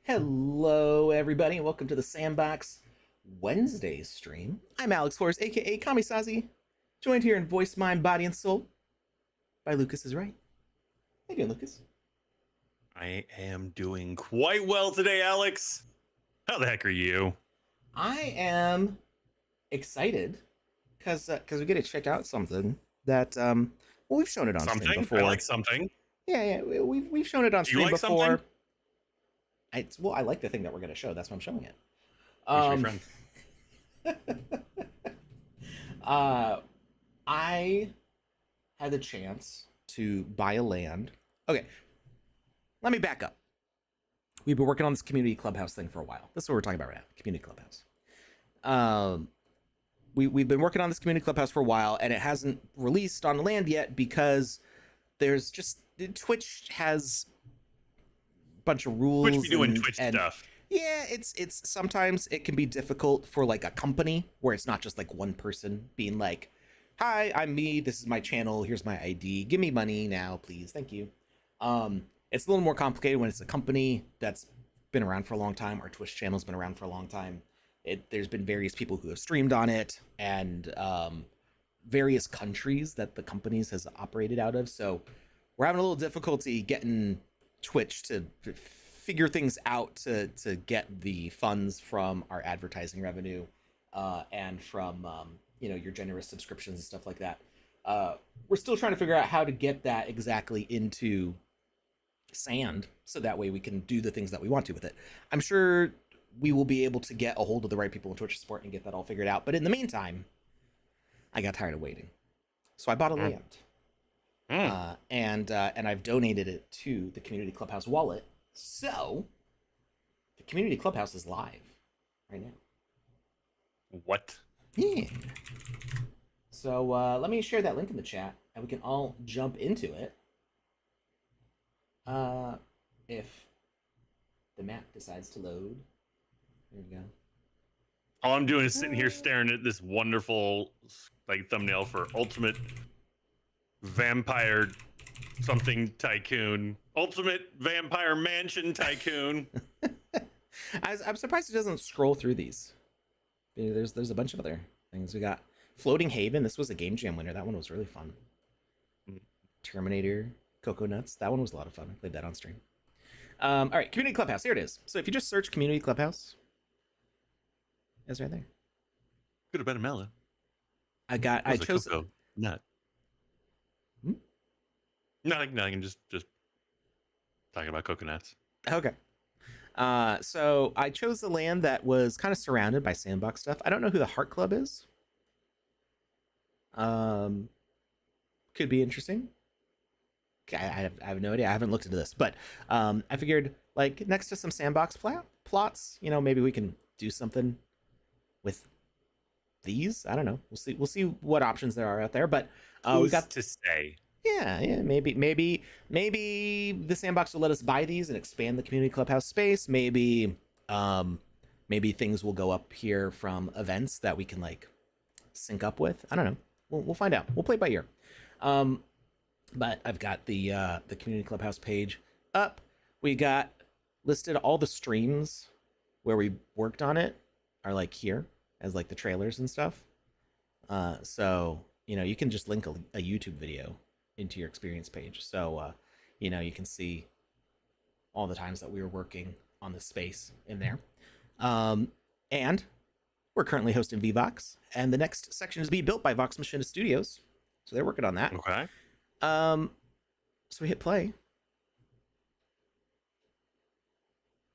Hello, everybody, and welcome to the Sandbox Wednesday stream. I'm Alex Flores, aka Kamisazi, joined here in voice, mind, body, and soul by Lucas is right. How you doing, Lucas? I am doing quite well today, Alex. How the heck are you? I am excited because we get to check out something that well, we've shown it on stream Something? I before. like something. Yeah, we've shown it on Do you stream like before. something? I like the thing that we're going to show. That's why I'm showing it. Wish me Um, friends. uh, I had the chance to buy a land. Okay, let me back up. We've been working on this community clubhouse thing for a while. That's what we're talking about right now, community clubhouse. Um, we've been working on this community clubhouse for a while, and it hasn't released on land yet because there's just Twitch has a bunch of rules. Twitch be doing and, Twitch and stuff. yeah, it's sometimes it can be difficult for like a company where it's not just like one person being like, "Hi, I'm me. This is my channel. Here's my ID. Give me money now, please. Thank you." It's a little more complicated when it's a company that's been around for a long time. Our Twitch channel's been around for a long time. There's been various people who have streamed on it, and various countries that the companies has operated out of. So we're having a little difficulty getting Twitch to figure things out to get the funds from our advertising revenue and from your generous subscriptions and stuff like that. We're still trying to figure out how to get that exactly into Sand so that way we can do the things that we want to with it. I'm sure we will be able to get a hold of the right people in Twitch support and get that all figured out. But in the meantime, I got tired of waiting, so I bought a land. And I've donated it to the Community Clubhouse wallet. So the Community Clubhouse is live right now. What? Yeah. So let me share that link in the chat, and we can all jump into it. If the map decides to load, there we go. All I'm doing is sitting here staring at this wonderful like thumbnail for Ultimate Vampire something Tycoon. Ultimate Vampire Mansion Tycoon. I'm surprised it doesn't scroll through these. There's a bunch of other things. We got Floating Haven. This was a Game Jam winner. That one was really fun. Terminator, Cocoa Nuts. That one was a lot of fun. I played that on stream. All right, Community Clubhouse. Here it is. So if you just search Community Clubhouse, it's right there. Could have been a melon. I chose cocoa nut. Hmm? Nothing. Just talking about coconuts. Okay. So I chose the land that was kind of surrounded by sandbox stuff. I don't know who the Heart Club is. Could be interesting. I have no idea. I haven't looked into this, but I figured like next to some sandbox plots, maybe we can do something with these. I don't know. We'll see what options there are out there. But we got to say. Yeah. Maybe the sandbox will let us buy these and expand the community clubhouse space. Maybe things will go up here from events that we can like sync up with. I don't know. We'll find out. We'll play it by ear. But I've got the community clubhouse page up. We got listed all the streams where we worked on it are like here as like the trailers and stuff. So you can just link a YouTube video into your experience page. So you can see all the times that we were working on the space in there. And we're currently hosting VVox, and the next section is being built by Vox Machina Studios. So they're working on that. Okay. So we hit play,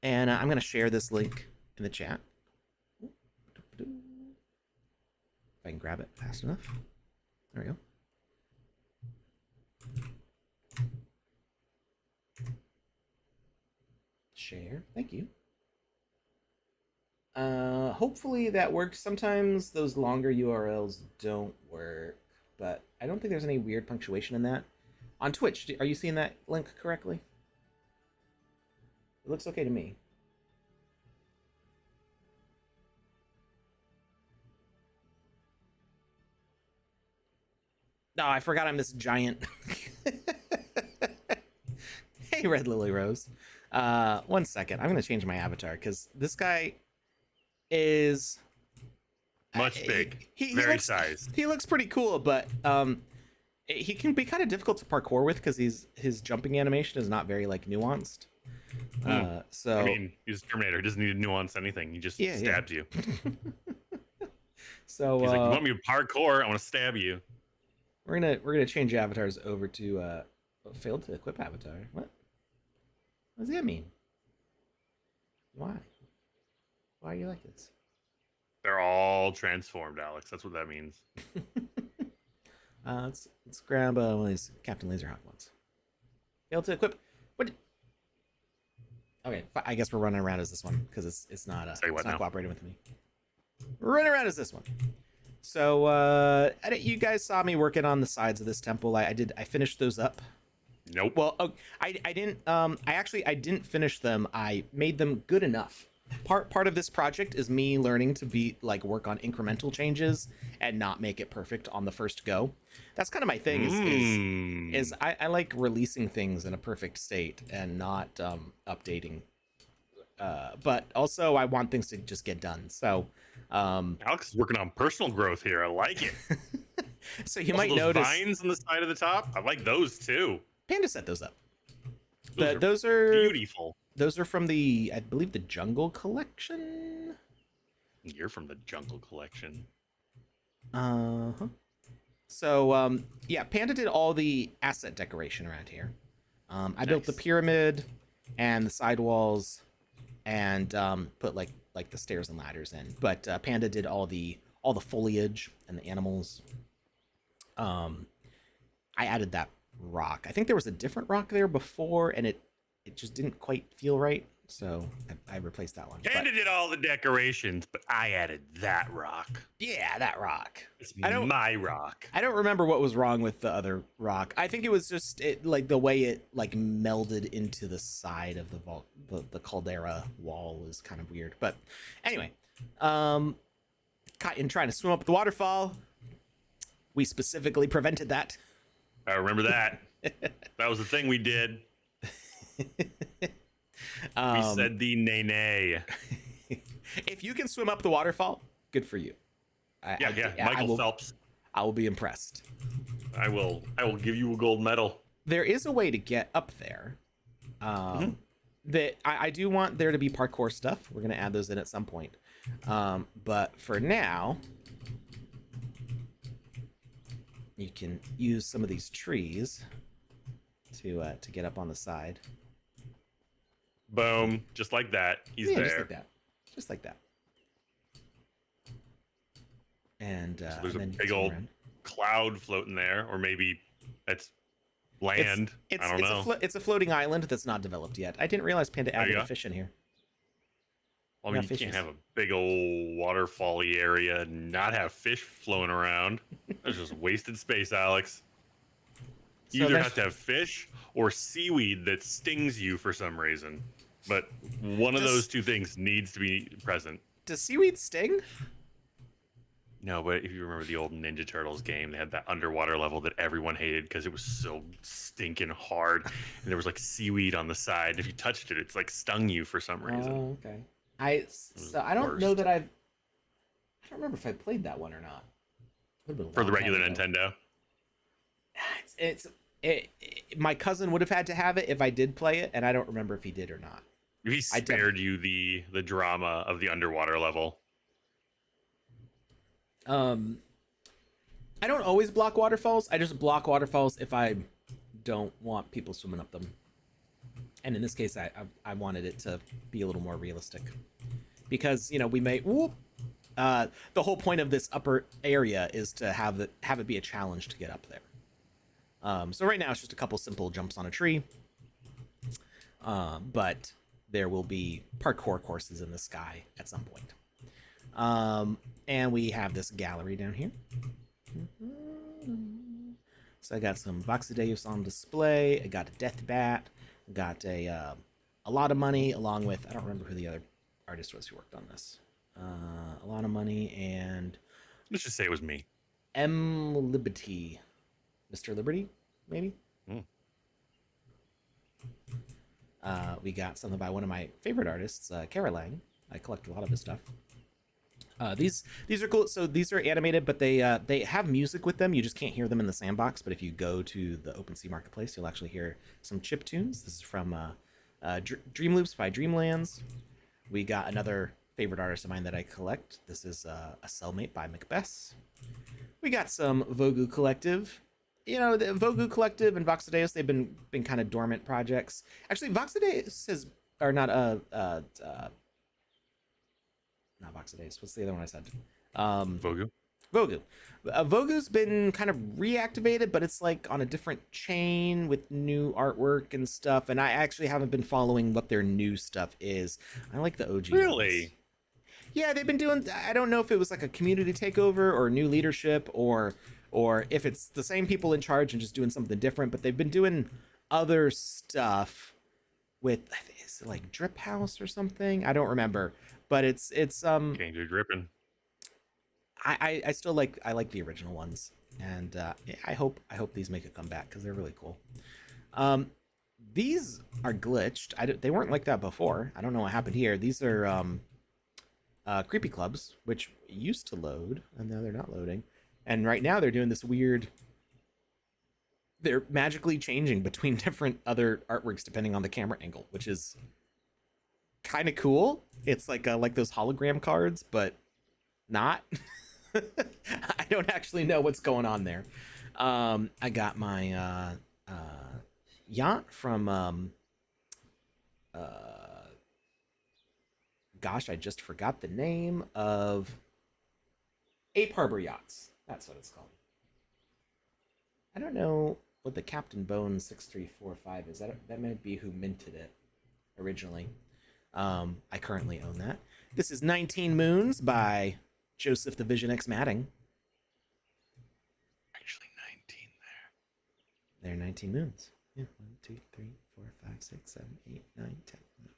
and I'm going to share this link in the chat. If I can grab it fast enough. There we go. Share. Thank you. Hopefully that works. Sometimes those longer URLs don't work, but I don't think there's any weird punctuation in that. On Twitch, are you seeing that link correctly? It looks okay to me. No, I forgot I'm this giant. Hey, Red Lily Rose. One second. I'm gonna change my avatar because this guy is Much big, he very looks sized. he looks pretty cool, but he can be kind of difficult to parkour with because his jumping animation is not very like nuanced. So I mean, he's a Terminator. He doesn't need to nuance anything. He just stabs you. So he's like, you want me to parkour? I want to stab you. We're gonna change avatars over to failed to equip avatar. What does that mean? Why? Why are you like this? They're all transformed, Alex. That's what that means. Let's grab one of these Captain Laserhawk ones. Failed to equip. What? Okay, I guess we're running around as this one because it's not cooperating with me. We're running around as this one. So you guys saw me working on the sides of this temple. I finished those up. Nope. Well, I didn't. I didn't finish them. I made them good enough. Part of this project is me learning to work on incremental changes and not make it perfect on the first go. That's kind of my thing. Is I like releasing things in a perfect state and not updating. But also I want things to just get done. So Alex is working on personal growth here. I like it. So you also, might those notice vines on the side of the top. I like those too. Panda set those up. Those are beautiful. Those are from I believe the Jungle Collection. You're from the Jungle Collection. Uh-huh. So yeah, Panda did all the asset decoration around here. I built the pyramid and the sidewalls and put like the stairs and ladders in. But Panda did all the foliage and the animals. I added that rock. I think there was a different rock there before, and it just didn't quite feel right, so I replaced that one. Panda did all the decorations, but I added that rock. Yeah, that rock. It's my rock. I don't remember what was wrong with the other rock. I think it was just the way it melded into the side of the vault. The caldera wall was kind of weird. But anyway, caught in trying to swim up the waterfall. We specifically prevented that. I remember that. That was the thing we did. We said the nay. If you can swim up the waterfall, good for you. Michael Phelps. I will be impressed. I will give you a gold medal. There is a way to get up there. That I do want there to be parkour stuff. We're gonna add those in at some point. But for now, you can use some of these trees to get up on the side. Boom, just like that. He's there. Just like that. And so there's a big old cloud floating there, or maybe that's land. I don't know. It's a floating island that's not developed yet. I didn't realize Panda added a fish in here. Well, I mean, you can't have a big old waterfall-y area and not have fish flowing around. That's just wasted space, Alex. You either have to have fish or seaweed that stings you for some reason. But one of those two things needs to be present. Does seaweed sting? No, but if you remember the old Ninja Turtles game, they had that underwater level that everyone hated because it was so stinking hard. And there was like seaweed on the side. If you touched it, it's like stung you for some reason. Oh, okay. I don't know that I don't remember if I played that one or not. For the regular Nintendo. My cousin would have had to have it if I did play it, and I don't remember if he did or not. He spared you the drama of the underwater level. I don't always block waterfalls. I just block waterfalls if I don't want people swimming up them. And in this case, I wanted it to be a little more realistic, because we may the whole point of this upper area is to have it be a challenge to get up there. So right now it's just a couple simple jumps on a tree, but there will be parkour courses in the sky at some point. And we have this gallery down here. So I got some VoxEdit on display. I got a death bat. Got a lot of money, along with, I don't remember who the other artist was who worked on this. A lot of money, and let's just say it was me. Liberty. Mr. Liberty, maybe? We got something by one of my favorite artists, Caroline. I collect a lot of his stuff. These are cool. So these are animated, but they have music with them. You just can't hear them in the sandbox. But if you go to the OpenSea Marketplace, you'll actually hear some chip tunes. This is from Dream Loops by Dreamlands. We got another favorite artist of mine that I collect. This is a Cellmate by Macbeth. We got some Vogu Collective. You know, the Vogu Collective and VoxEdit, they've been kind of dormant projects. Actually, VoxEdit has, or not not VoxEdit. What's the other one I said? Vogu. Vogu. Vogu's been kind of reactivated, but it's like on a different chain with new artwork and stuff. And I actually haven't been following what their new stuff is. I like the OG. Really? Ones. Yeah, they've been doing. I don't know if it was like a community takeover or new leadership, or if it's the same people in charge and just doing something different. But they've been doing other stuff with, is it like Drip House or something? I don't remember. But it's Can't do dripping. I still like the original ones, and I hope these make a comeback because they're really cool. These are glitched. They weren't like that before. I don't know what happened here. These are creepy clubs, which used to load, and now they're not loading. And right now they're doing this weird. They're magically changing between different other artworks depending on the camera angle, which is kind of cool. It's like those hologram cards, but not. I don't actually know what's going on there. I got my yacht from gosh, I just forgot the name of Ape Harbor Yachts. That's what it's called. I don't know what the Captain Bone 6345 is. That might be who minted it originally. I currently own that. This is 19 Moons by Joseph the Vision X Matting. Actually, 19 there. There are 19 moons. Yeah, 1, 2, 3, 4, 5, 6, 7, 8, 9, 10, 11,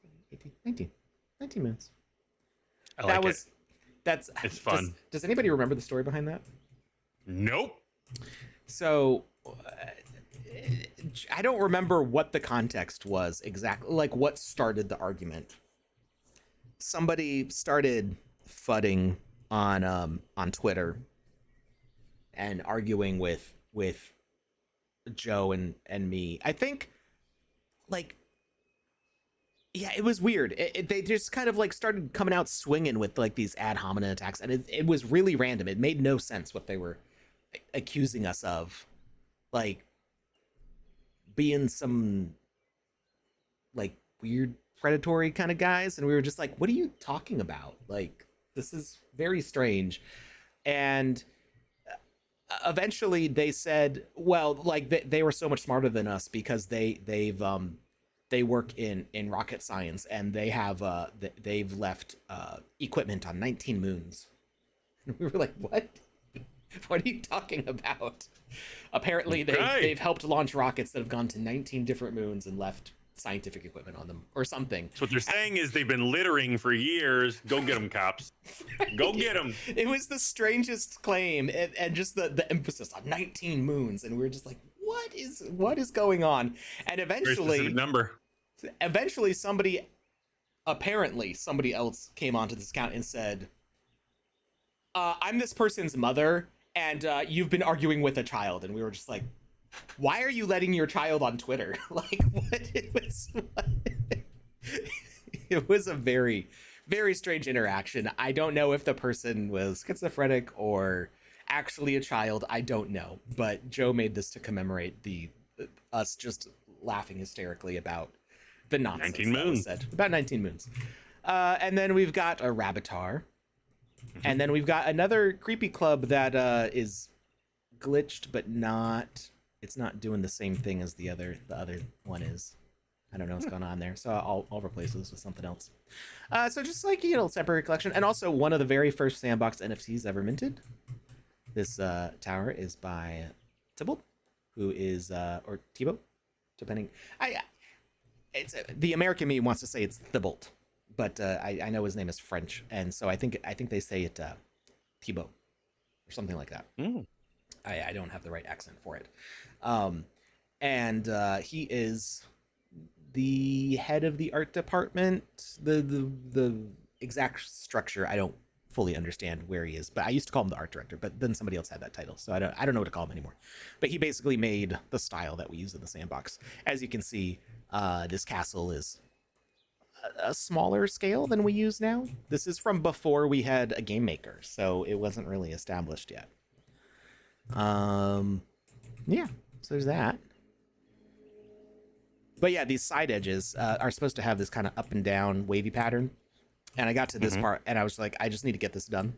12, 18, 19. 19 moons. I like it. It's fun. Does anybody remember the story behind that? Nope. So, I don't remember what the context was exactly, like what started the argument. Somebody started fudding on Twitter and arguing with Joe and me. I think, like, yeah, it was weird. They just kind of like started coming out swinging with like these ad hominem attacks, and it was really random. It made no sense what they were accusing us of, like being some like weird predatory kind of guys, and we were just like, what are you talking about? Like, this is very strange. And eventually they said, well, like they were so much smarter than us because they work in rocket science, and they have they've left equipment on 19 moons. And we were like, what are you talking about? Apparently they've helped launch rockets that have gone to 19 different moons and left scientific equipment on them or something. So what they're saying is they've been littering for years. Go get them, cops. Go get them. It was the strangest claim, and just the emphasis on 19 moons, and we were just like, what is going on? And eventually somebody else came onto this account and said, I'm this person's mother, and you've been arguing with a child. And we were just like, why are you letting your child on Twitter? Like, what? It was a very, very strange interaction. I don't know if the person was schizophrenic or actually a child. I don't know. But Joe made this to commemorate us just laughing hysterically about the nonsense 19 moons. Said about 19 moons. And then we've got a Rabbitar. And then we've got another creepy club that is glitched, but it's not doing the same thing as the other one is. I don't know what's going on there, so I'll replace this with something else. So just like, temporary collection, and also one of the very first Sandbox NFTs ever minted. This tower is by Tybalt, who is or Thibault, depending. It's the American me wants to say it's Thibault, but I know his name is French, and so I think they say it Thibault or something like that. I don't have the right accent for it. And he is the head of the art department. The exact structure I don't fully understand where he is, but I used to call him the art director, but then somebody else had that title, so I don't know what to call him anymore. But he basically made the style that we use in the sandbox. As you can see, this castle is a smaller scale than we use now. This is from before we had a game maker, so it wasn't really established yet. Yeah, so there's that. But yeah, these side edges are supposed to have this kind of up and down wavy pattern. And I got to this part and I was like, I just need to get this done.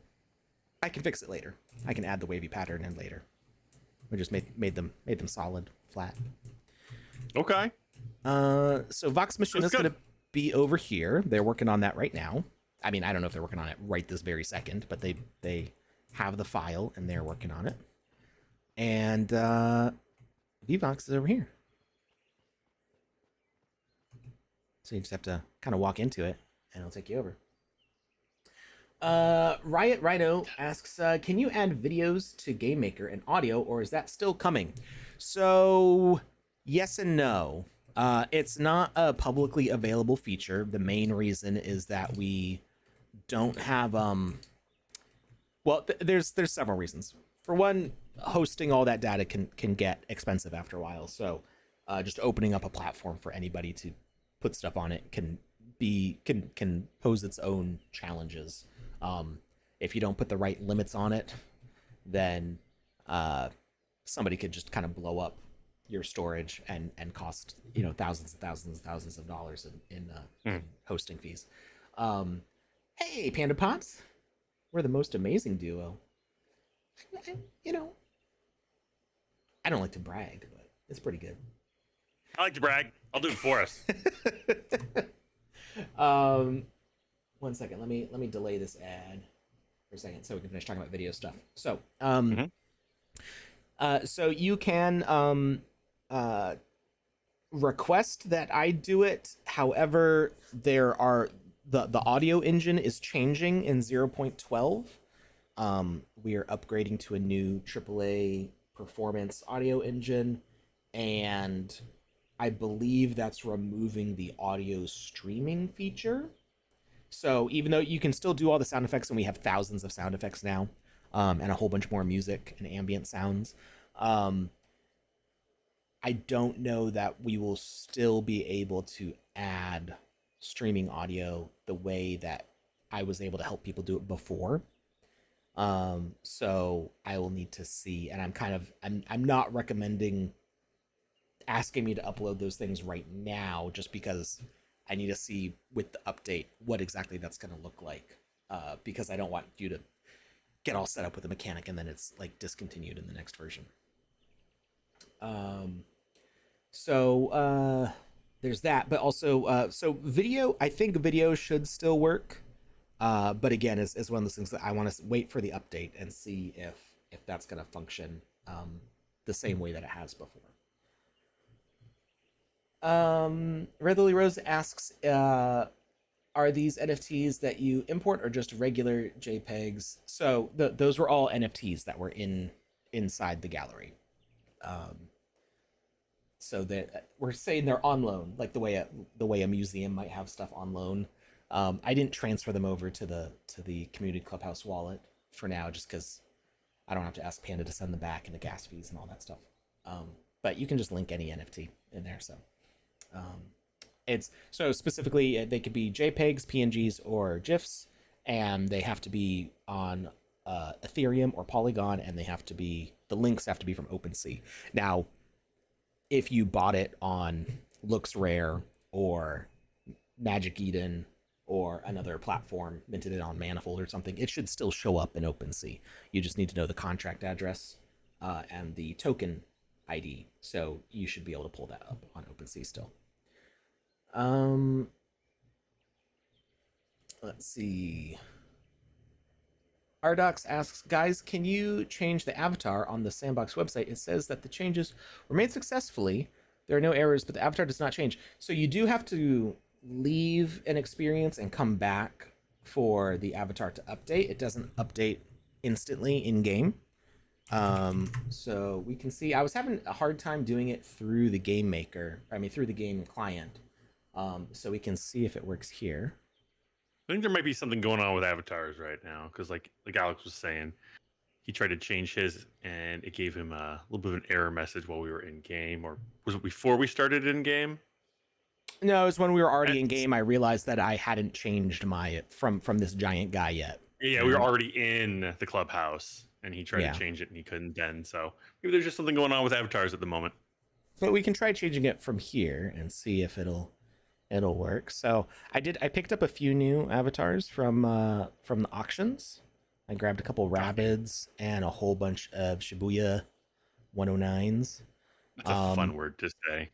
I can fix it later. I can add the wavy pattern in later. We just made them solid, flat. Okay. So Vox Machine is going to be over here. They're working on that right now. I mean, I don't know if they're working on it right this very second, but they have the file and they're working on it. And VVox is over here. So you just have to kind of walk into it and it'll take you over. Riot Rhino asks, can you add videos to Game Maker and audio, or is that still coming? So yes and no. It's not a publicly available feature. The main reason is that we don't have well, there's several reasons. For one, hosting all that data can get expensive after a while. So just opening up a platform for anybody to put stuff on it can pose its own challenges. If you don't put the right limits on it, then somebody could just kind of blow up your storage and cost thousands and thousands and thousands of dollars in hosting fees. Hey, Panda Pots, we're the most amazing duo. I don't like to brag, but it's pretty good. I like to brag. I'll do it for us. 1 second. Let me delay this ad for a second so we can finish talking about video stuff. So, so you can request that I do it. However, there are the audio engine is changing in 0.12. We are upgrading to a new AAA performance audio engine, and I believe that's removing the audio streaming feature. So even though you can still do all the sound effects, and we have thousands of sound effects now, and a whole bunch more music and ambient sounds, I don't know that we will still be able to add streaming audio the way that I was able to help people do it before. So I will need to see, and I'm not recommending asking me to upload those things right now, just because I need to see with the update what exactly that's going to look like, because I don't want you to get all set up with a mechanic and then it's like discontinued in the next version. So there's that, but also so video, I think video should still work, but again, is one of those things that I want to wait for the update and see if that's going to function the same way that it has before. Red Lily Rose asks, are these NFTs that you import or just regular JPEGs? So those were all NFTs that were inside the gallery. So that we're saying they're on loan, like the way a museum might have stuff on loan. I didn't transfer them over to the Community Clubhouse wallet for now, just because I don't have to ask Panda to send them back and the gas fees and all that stuff. But you can just link any NFT in there. So it's so specifically they could be JPEGs, PNGs, or GIFs, and they have to be on Ethereum or Polygon, and the links have to be from OpenSea. Now, if you bought it on LooksRare or Magic Eden or another platform, minted it on Manifold or something, it should still show up in OpenSea. You just need to know the contract address and the token ID, so you should be able to pull that up on OpenSea still. Let's see. Ardox asks, guys, can you change the avatar on the Sandbox website? It says that the changes were made successfully. There are no errors, but the avatar does not change. So you do have to leave an experience and come back for the avatar to update. It doesn't update instantly in game. So we can see I was having a hard time doing it through the game maker. I mean, through the game client. So we can see if it works here. I think there might be something going on with avatars right now because, like Alex was saying, he tried to change his and it gave him a little bit of an error message while we were in game, or was it before we started in game? No, it was when we were already in game. I realized that I hadn't changed my from this giant guy yet. Yeah, we were already in the clubhouse, and he tried to change it, and he couldn't then. So maybe there's just something going on with avatars at the moment. But we can try changing it from here and see if it'll work. So I picked up a few new avatars from the auctions. I grabbed a couple rabbits and a whole bunch of Shibuya 109s. That's a fun word to say.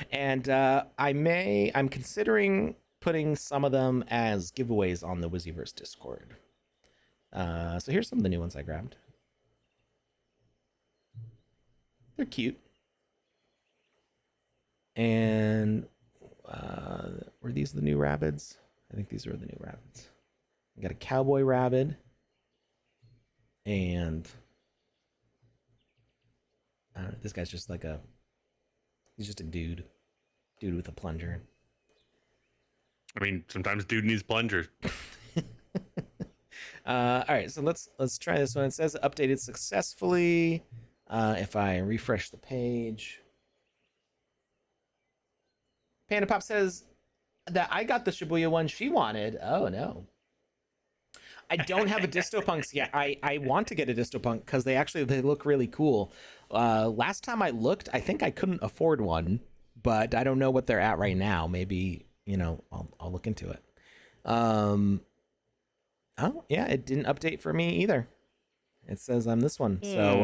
And I'm considering putting some of them as giveaways on the Wizzyverse Discord. So here's some of the new ones I grabbed. They're cute. And were these the new rabbits? I think these are the new rabbits. I got a cowboy rabbit. And this guy's just like he's just a dude with a plunger. I mean, sometimes dude needs plungers. All right, so let's try this one. It says updated successfully. If I refresh the page, Panda Pop says that I got the Shibuya one she wanted. Oh no, I don't have a Distopunks yet. I want to get a Distopunk because they look really cool. Last time I looked, I think I couldn't afford one, but I don't know what they're at right now. Maybe I'll look into it. Oh yeah, it didn't update for me either. It says I'm this one, so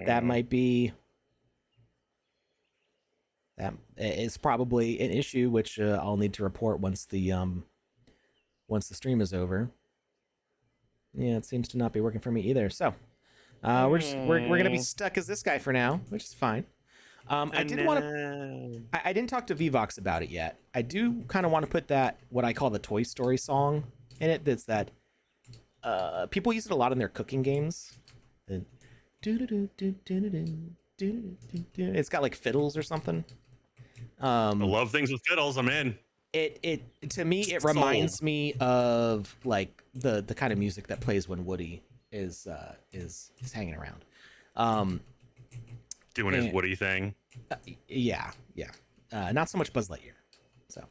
that might be that is probably an issue, which I'll need to report once the stream is over. Yeah, it seems to not be working for me either. So we're gonna be stuck as this guy for now, which is fine. I didn't talk to VVox about it yet. I do kind of want to put that what I call the Toy Story song in it. That's that. People use it a lot in their cooking games. It's got like fiddles or something. I love things with fiddles. I'm in. It to me it reminds me of like the kind of music that plays when Woody is hanging around. Doing his Woody thing. Yeah. Not so much Buzz Lightyear. So.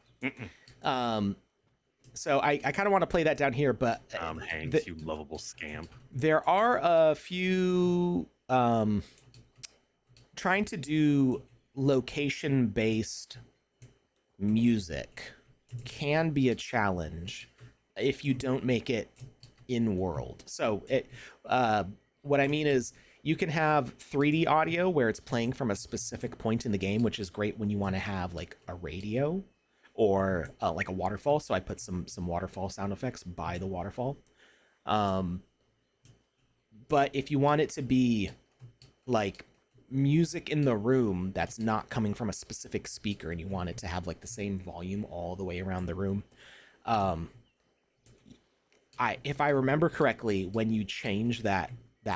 So I kind of want to play that down here, but Hanks, you lovable scamp. There are a few trying to do location-based music can be a challenge if you don't make it in world. So what I mean is you can have 3D audio where it's playing from a specific point in the game, which is great when you want to have like a radio or like a waterfall. So I put some waterfall sound effects by the waterfall. But if you want it to be like music in the room that's not coming from a specific speaker and you want it to have like the same volume all the way around the room, if I remember correctly, when you change that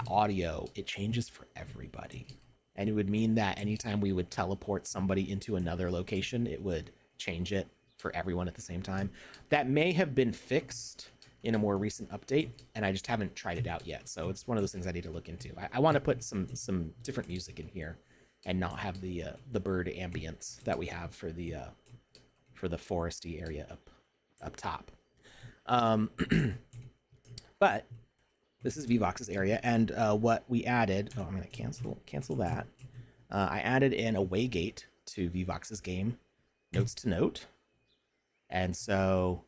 audio, it changes for everybody. And it would mean that anytime we would teleport somebody into another location, it would change it for everyone at the same time. That may have been fixed in a more recent update, and I just haven't tried it out yet. So it's one of those things I need to look into. I want to put some different music in here and not have the bird ambience that we have for the foresty area up top. But this is VVox's area, and what we added. Oh, I'm gonna cancel that. I added an away gate to VVox's game, Notes to Note, and so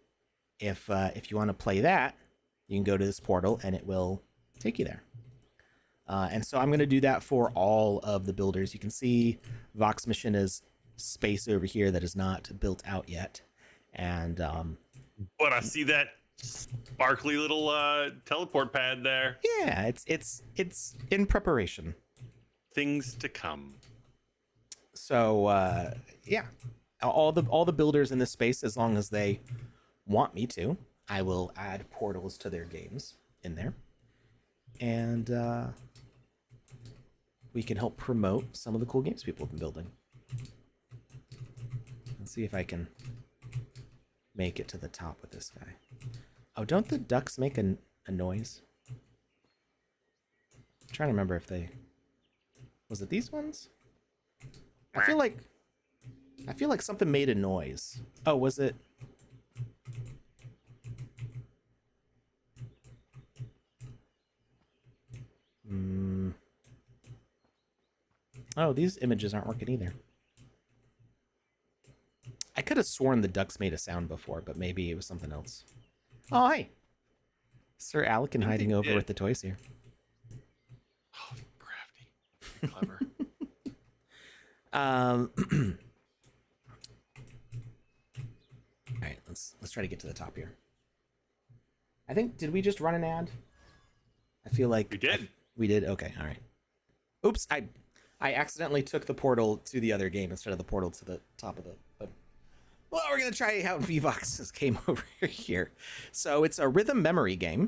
if you want to play that, you can go to this portal and it will take you there. And so I'm going to do that for all of the builders. You can see Vox Machina's space over here that is not built out yet, and but I see that sparkly little teleport pad there. Yeah, it's in preparation. Things to come. So yeah, all the builders in this space, as long as they want me to, I will add portals to their games in there. and we can help promote some of the cool games people have been building. Let's see if I can make it to the top with this guy. Oh, don't the ducks make a noise? I'm trying to remember if they... Was it these ones? I feel like something made a noise. Oh, was it... Oh, these images aren't working either. I could have sworn the ducks made a sound before, but maybe it was something else. Oh, hi! Sir Alec hiding over with the toys here. Oh, crafty. Clever. All right, let's try to get to the top here. I think, did we just run an ad? I feel like we did. We did. Okay, all right. Oops, I accidentally took the portal to the other game instead of the portal to the top of the. Well, we're gonna try out Vox's game over here. So it's a rhythm memory game.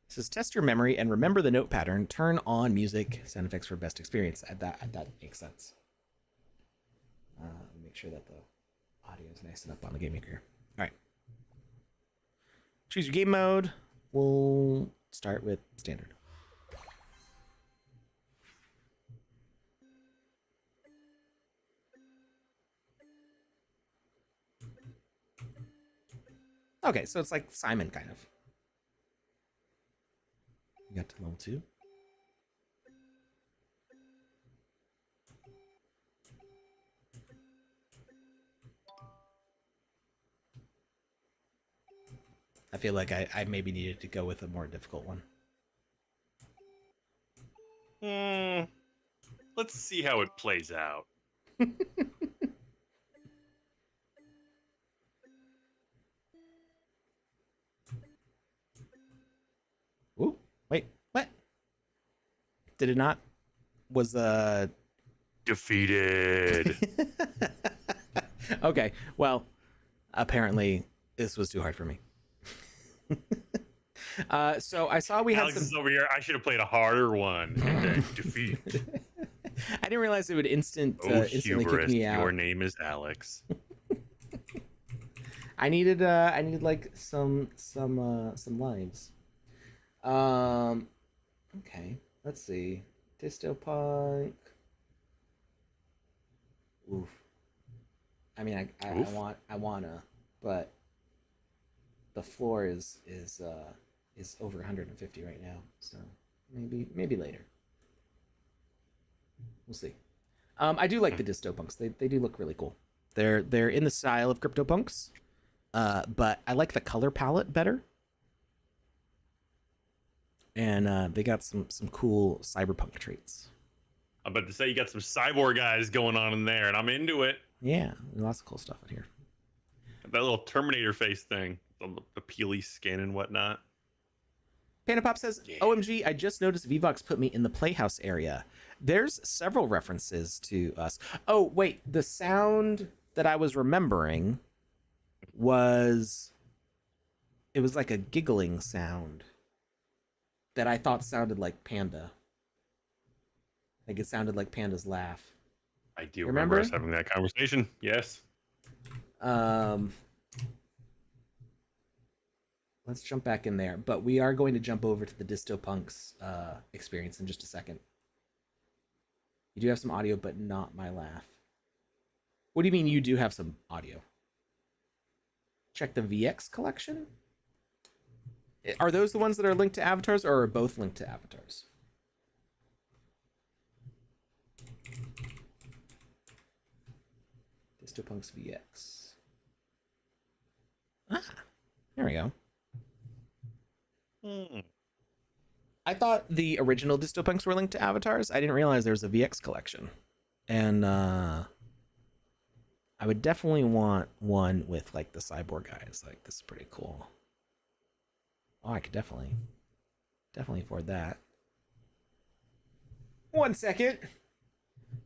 It says test your memory and remember the note pattern. Turn on music sound effects for best experience. That makes sense. Make sure that the audio is nice and up on the Game Maker. All right. Choose your game mode. We'll start with standard. Okay, so it's like Simon, kind of. We got to level 2. I feel like I maybe needed to go with a more difficult one. Let's see how it plays out. Ooh, wait, what? Did it not? Was defeated? Okay, well, apparently this was too hard for me. So I saw we Alex had some... is over here. I should have played a harder one and then defeat. I didn't realize it would instantly hubris, kick me out. Your name is Alex. I needed like some lives. Okay, let's see. Dystopunk. Oof. I mean, I wanna, but the floor is over 150 right now, so maybe later. We'll see. I do like the Dystopunks. They do look really cool. They're in the style of CryptoPunks, but I like the color palette better. And they got some cool cyberpunk traits. I'm about to say you got some cyborg guys going on in there, and I'm into it. Yeah, lots of cool stuff in here. That little Terminator face thing, the peely skin and whatnot. Panda Pop says, yeah. OMG, I just noticed VVox put me in the Playhouse area. There's several references to us. Oh, wait, the sound that I was remembering was... It was like a giggling sound that I thought sounded like Panda. Like it sounded like Panda's laugh. I do remember us having that conversation. Yes. Let's jump back in there, but we are going to jump over to the Dystopunks experience in just a second. You do have some audio, but not my laugh. What do you mean you do have some audio? Check the VX collection? Are those the ones that are linked to avatars, or are both linked to avatars? Dystopunks VX. Ah, there we go. I thought the original Dystopunks were linked to avatars. I didn't realize there was a VX collection. And I would definitely want one with like the cyborg guys. Like, this is pretty cool. Oh, I could definitely afford that. 1 second.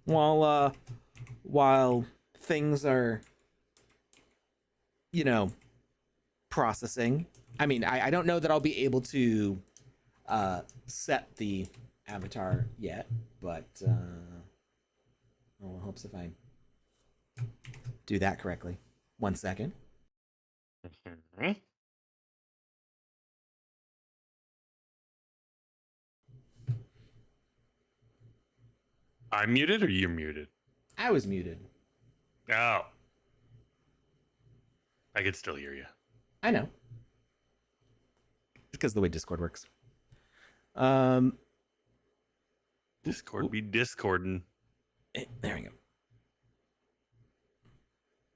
While things are, processing. I mean, I don't know that I'll be able to set the avatar yet, but well, it helps if I do that correctly. 1 second. Mm-hmm. I'm muted or you're muted? I was muted. Oh. I could still hear you. I know. Because the way Discord works. Discord be discording. There we go.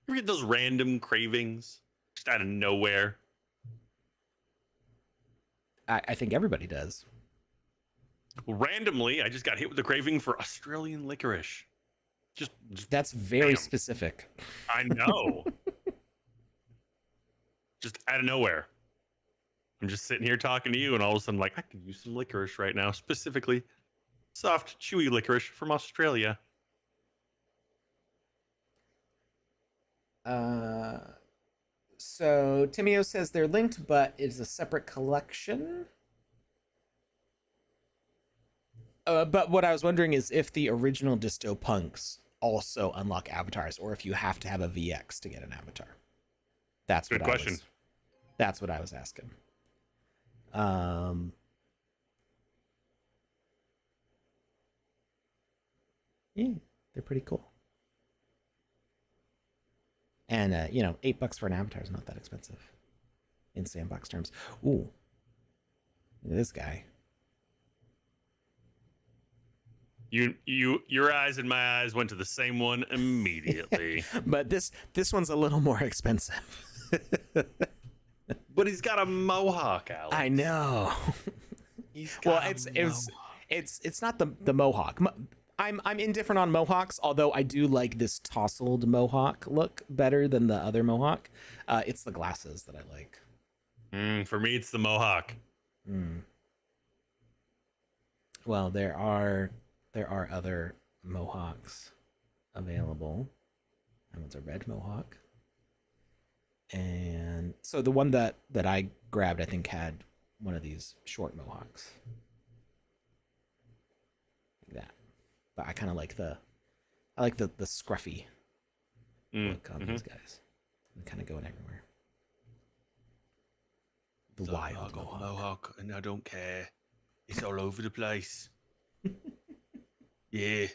You get those random cravings just out of nowhere. I think everybody does. Randomly, I just got hit with a craving for Australian licorice. Just That's very bam. specific. I know. Just out of nowhere. I'm just sitting here talking to you, and all of a sudden, like, I could use some licorice right now, specifically soft, chewy licorice from Australia. So Timio says they're linked, but it's a separate collection. But what I was wondering is if the original Disto Punks also unlock avatars, or if you have to have a VX to get an avatar. That's good question. That's what I was asking. Yeah, they're pretty cool. And $8 for an avatar is not that expensive in sandbox terms. Ooh, look at this guy. Your eyes and my eyes went to the same one immediately. But this one's a little more expensive. But he's got a mohawk, Alex. I know. Well, it's not the mohawk. I'm indifferent on mohawks, although I do like this tousled mohawk look better than the other mohawk. It's the glasses that I like. For me, it's the mohawk. Well, there are other mohawks available. That one's a red mohawk. And so the one that I grabbed, I think, had one of these short mohawks. Like that. But I kind of like the scruffy look on these guys. They're kind of going everywhere. The wild mohawk, and I don't care. It's all over the place. Yeah.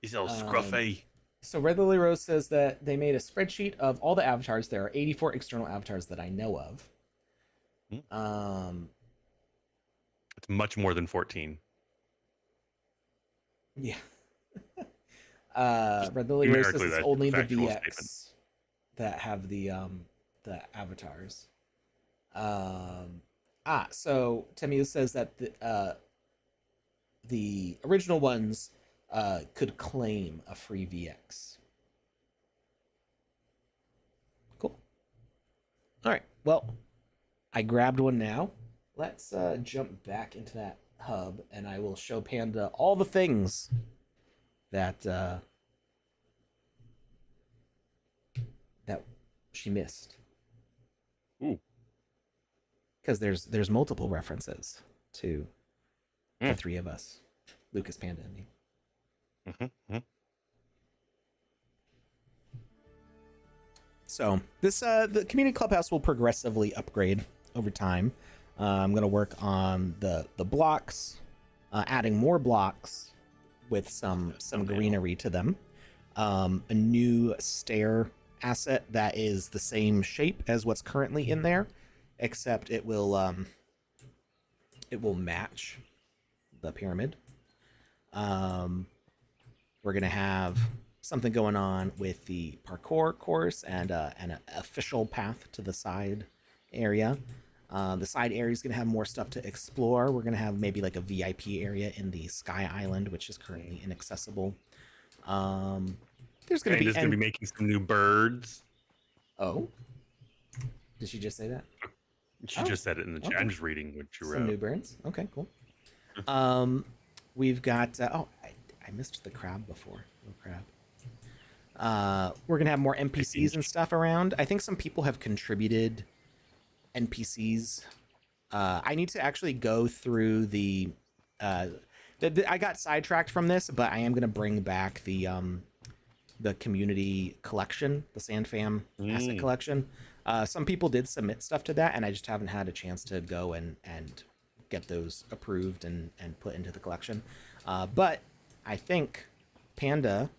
It's all scruffy. So Red Lily Rose says that they made a spreadsheet of all the avatars. There are 84 external avatars that I know of. It's much more than 14. Yeah. Red Lily Rose says it's only the VX statement that have the avatars. So Temu says that the original ones could claim a free VX. Cool. All right. Well, I grabbed one now. Let's jump back into that hub, and I will show Panda all the things that that she missed. Ooh. Because there's multiple references to the three of us, Lucas, Panda, and me. So this the community clubhouse will progressively upgrade over time. I'm gonna work on the blocks, adding more blocks with some greenery to them. A new stair asset that is the same shape as what's currently in there, except it will match the pyramid. We're gonna have something going on with the parkour course and an official path to the side area. The side area is gonna have more stuff to explore. We're gonna have maybe like a VIP area in the Sky Island, which is currently inaccessible. There's gonna be making some new birds. Oh, did she just say that? She just said it in the chat. Okay. I'm just reading what you wrote. Some new birds. Okay, cool. We've got I missed the crab before. No crab. We're gonna have more NPCs and stuff around. I think some people have contributed NPCs I need to actually go through I got sidetracked from this, but I am going to bring back the community collection, the SandFam asset collection. Some people did submit stuff to that, and I just haven't had a chance to go and get those approved and put into the collection. But I think Panda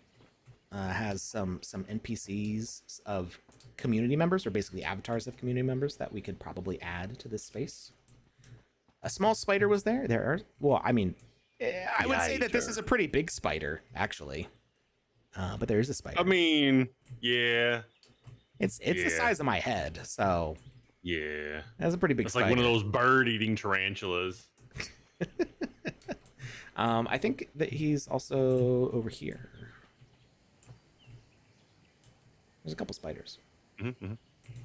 has some NPCs of community members, or basically avatars of community members, that we could probably add to this space. A small spider was there. I would say that this is a pretty big spider, actually. But there is a spider. I mean, yeah. It's the size of my head, so yeah, that's a pretty big spider. It's like one of those bird-eating tarantulas. I think that he's also over here. There's a couple spiders. Mm-hmm.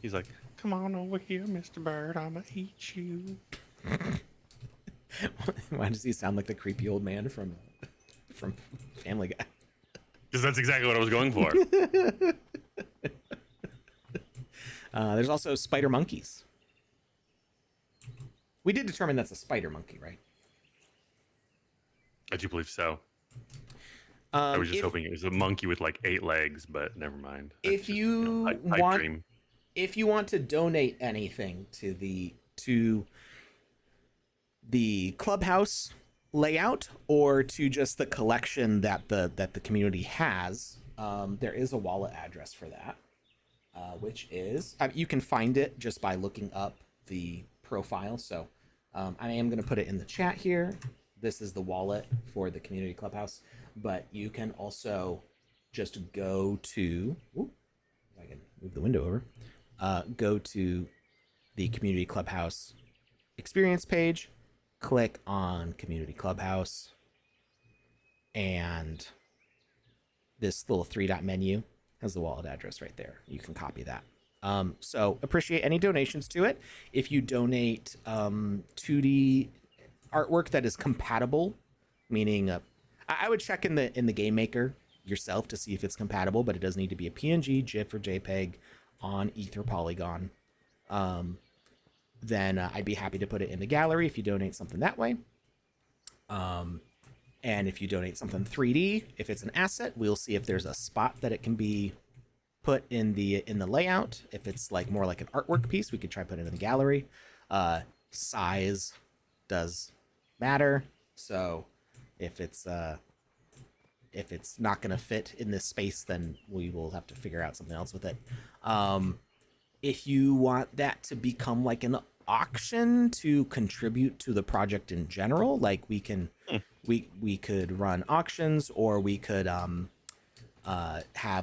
He's like, "Come on over here, Mr. Bird. I'ma eat you." Why does he sound like the creepy old man from Family Guy? Because that's exactly what I was going for. There's also spider monkeys. We did determine that's a spider monkey, right? I do believe so. I was just hoping it was a monkey with like 8 legs, but never mind. If you want to donate anything to the clubhouse layout, or to just the collection that the community has, there is a wallet address for that, which is you can find it just by looking up the profile. So I am going to put it in the chat here. This is the wallet for the community clubhouse, but you can also just go to, if I can move the window over, go to the community clubhouse experience page, click on community clubhouse, and this little 3-dot menu has the wallet address right there. You can copy that. So appreciate any donations to it. If you donate 2D artwork that is compatible, meaning I would check in the Game Maker yourself to see if it's compatible, but it does need to be a PNG, GIF, or JPEG on Ether Polygon. Then I'd be happy to put it in the gallery if you donate something that way. And if you donate something 3D, if it's an asset, we'll see if there's a spot that it can be put in the layout. If it's like more like an artwork piece, we could try put it in the gallery. Size does matter, so if it's not going to fit in this space, then we will have to figure out something else with it. If you want that to become like an auction to contribute to the project in general, like we could run auctions, or we could have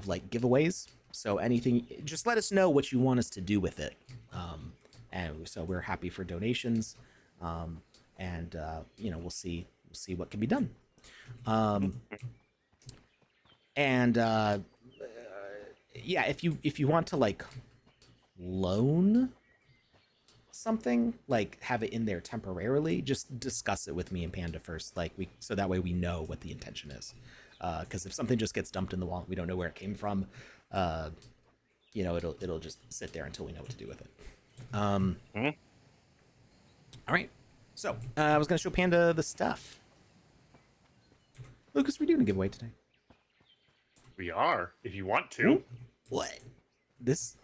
like giveaways. So anything, just let us know what you want us to do with it. And so we're happy for donations. And we'll see what can be done. If you want to like loan something, like have it in there temporarily, just discuss it with me and Panda first, so that way we know what the intention is. Because if something just gets dumped in the wallet, we don't know where it came from. It'll just sit there until we know what to do with it. All right. So I was going to show Panda the stuff. Lucas, we're doing a giveaway today. We are, if you want to. Ooh. What? This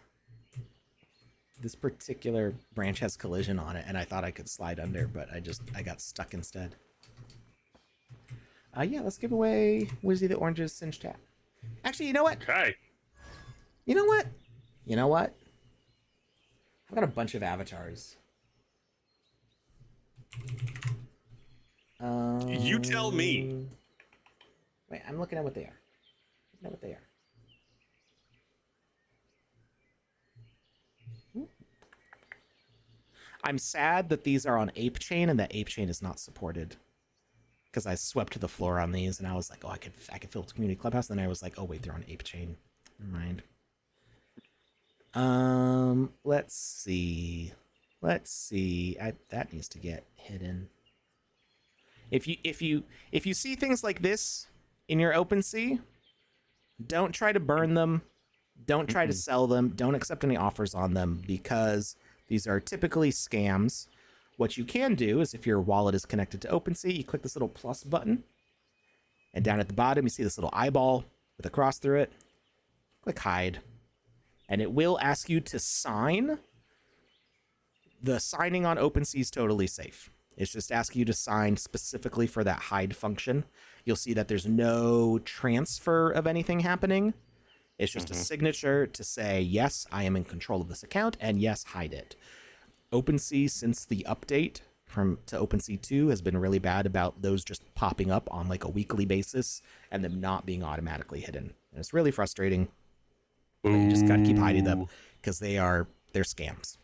particular branch has collision on it, and I thought I could slide under, but I got stuck instead. Let's give away Wizzy the Orange's Singed Hat. Actually, you know what? Okay. You know what? I've got a bunch of avatars. You tell me. Wait, I'm looking at what they are. I'm sad that these are on Ape Chain and that Ape Chain is not supported. Because I swept the floor on these and I was like, I could fill the community clubhouse. And then I was like, oh wait, they're on Ape Chain. Never mind. Let's see. That needs to get hidden. If you see things like this in your OpenSea, don't try to burn them. Don't try to sell them. Don't accept any offers on them, because these are typically scams What you can do is if your wallet is connected to OpenSea, you click this little plus button. And down at the bottom, you see this little eyeball with a cross through it. Click hide. And it will ask you to sign. The signing on OpenSea is totally safe. It's just asking you to sign specifically for that hide function. You'll see that there's no transfer of anything happening. It's just a signature to say, yes, I am in control of this account, and yes, hide it. OpenSea, since the update to OpenSea 2, has been really bad about those just popping up on like a weekly basis and them not being automatically hidden. And it's really frustrating. But you just gotta keep hiding them because they're scams.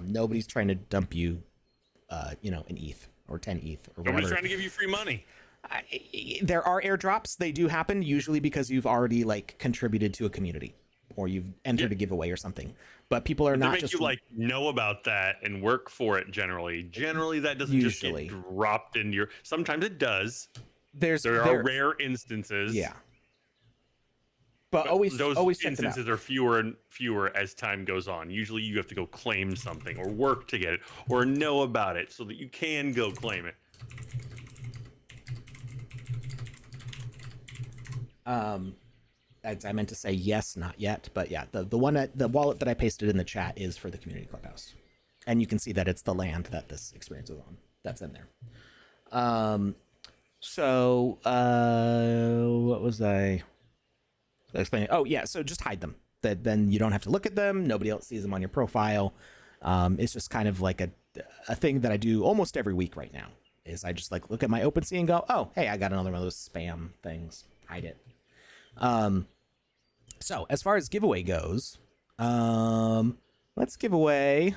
Nobody's trying to dump you, an ETH or 10 ETH or whatever. Nobody's trying to give you free money. There are airdrops. They do happen usually because you've already like contributed to a community or you've entered a giveaway or something. But people are not just know about that and work for it generally. Generally, that doesn't just get dropped in your. Sometimes it does. There are rare instances. Yeah. But always check them out. Those instances are fewer and fewer as time goes on. Usually, you have to go claim something or work to get it or know about it so that you can go claim it. I meant to say yes, not yet, but yeah, the wallet that I pasted in the chat is for the community clubhouse, and you can see that it's the land that this experience is on. That's in there. What was I explaining? Oh yeah, so just hide them. Then you don't have to look at them. Nobody else sees them on your profile. It's just kind of like a thing that I do almost every week right now. Is I just like look at my OpenSea and go, oh hey, I got another one of those spam things. Hide it. So as far as giveaway goes, let's give away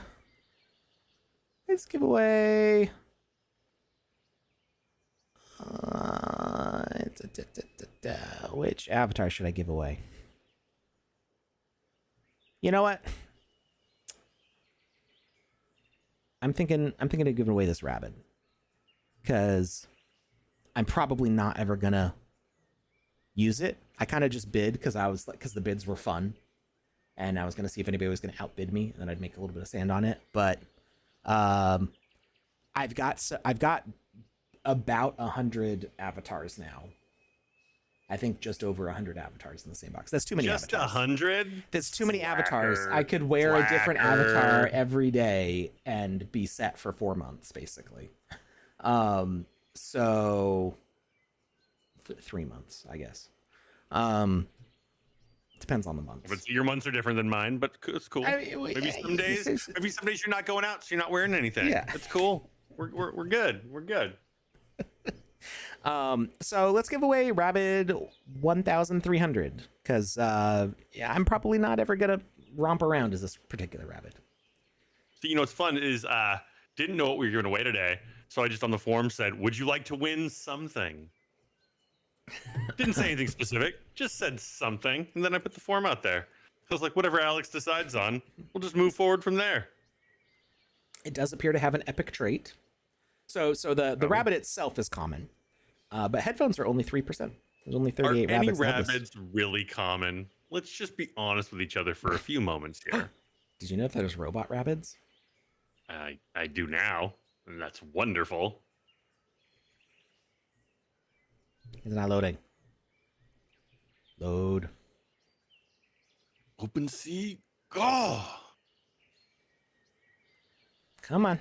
which avatar should I give away? You know what? I'm thinking of giving away this rabbit because I'm probably not ever gonna use it. I kind of just bid because the bids were fun, and I was gonna see if anybody was gonna outbid me, and then I'd make a little bit of sand on it. But I've got about 100 avatars now. I think just over 100 avatars in the same box. That's too many avatars. Just 100? That's too many avatars. I could wear a different avatar every day and be set for 4 months, basically. So 3 months, I guess. Depends on the month. But your months are different than mine, but it's cool. Maybe some days you're not going out, so you're not wearing anything. Yeah, it's cool. We're good. We're good. So let's give away Rabid 1300 because I'm probably not ever gonna romp around as this particular rabbit. So what's fun is didn't know what we were giving away today, so I just on the forum said, "Would you like to win something?" Didn't say anything specific, just said something, and then I put the form out there. So I was like, whatever Alex decides on, we'll just move forward from there. It does appear to have an epic trait. So the rabbit itself is common, but headphones are only 3%. There's only 38 rabbits. Are any rabbits really common? Let's just be honest with each other for a few moments here. Did you know that there's robot rabbits? I do now, and that's wonderful. It's not loading. Load. OpenSea, go! Come on.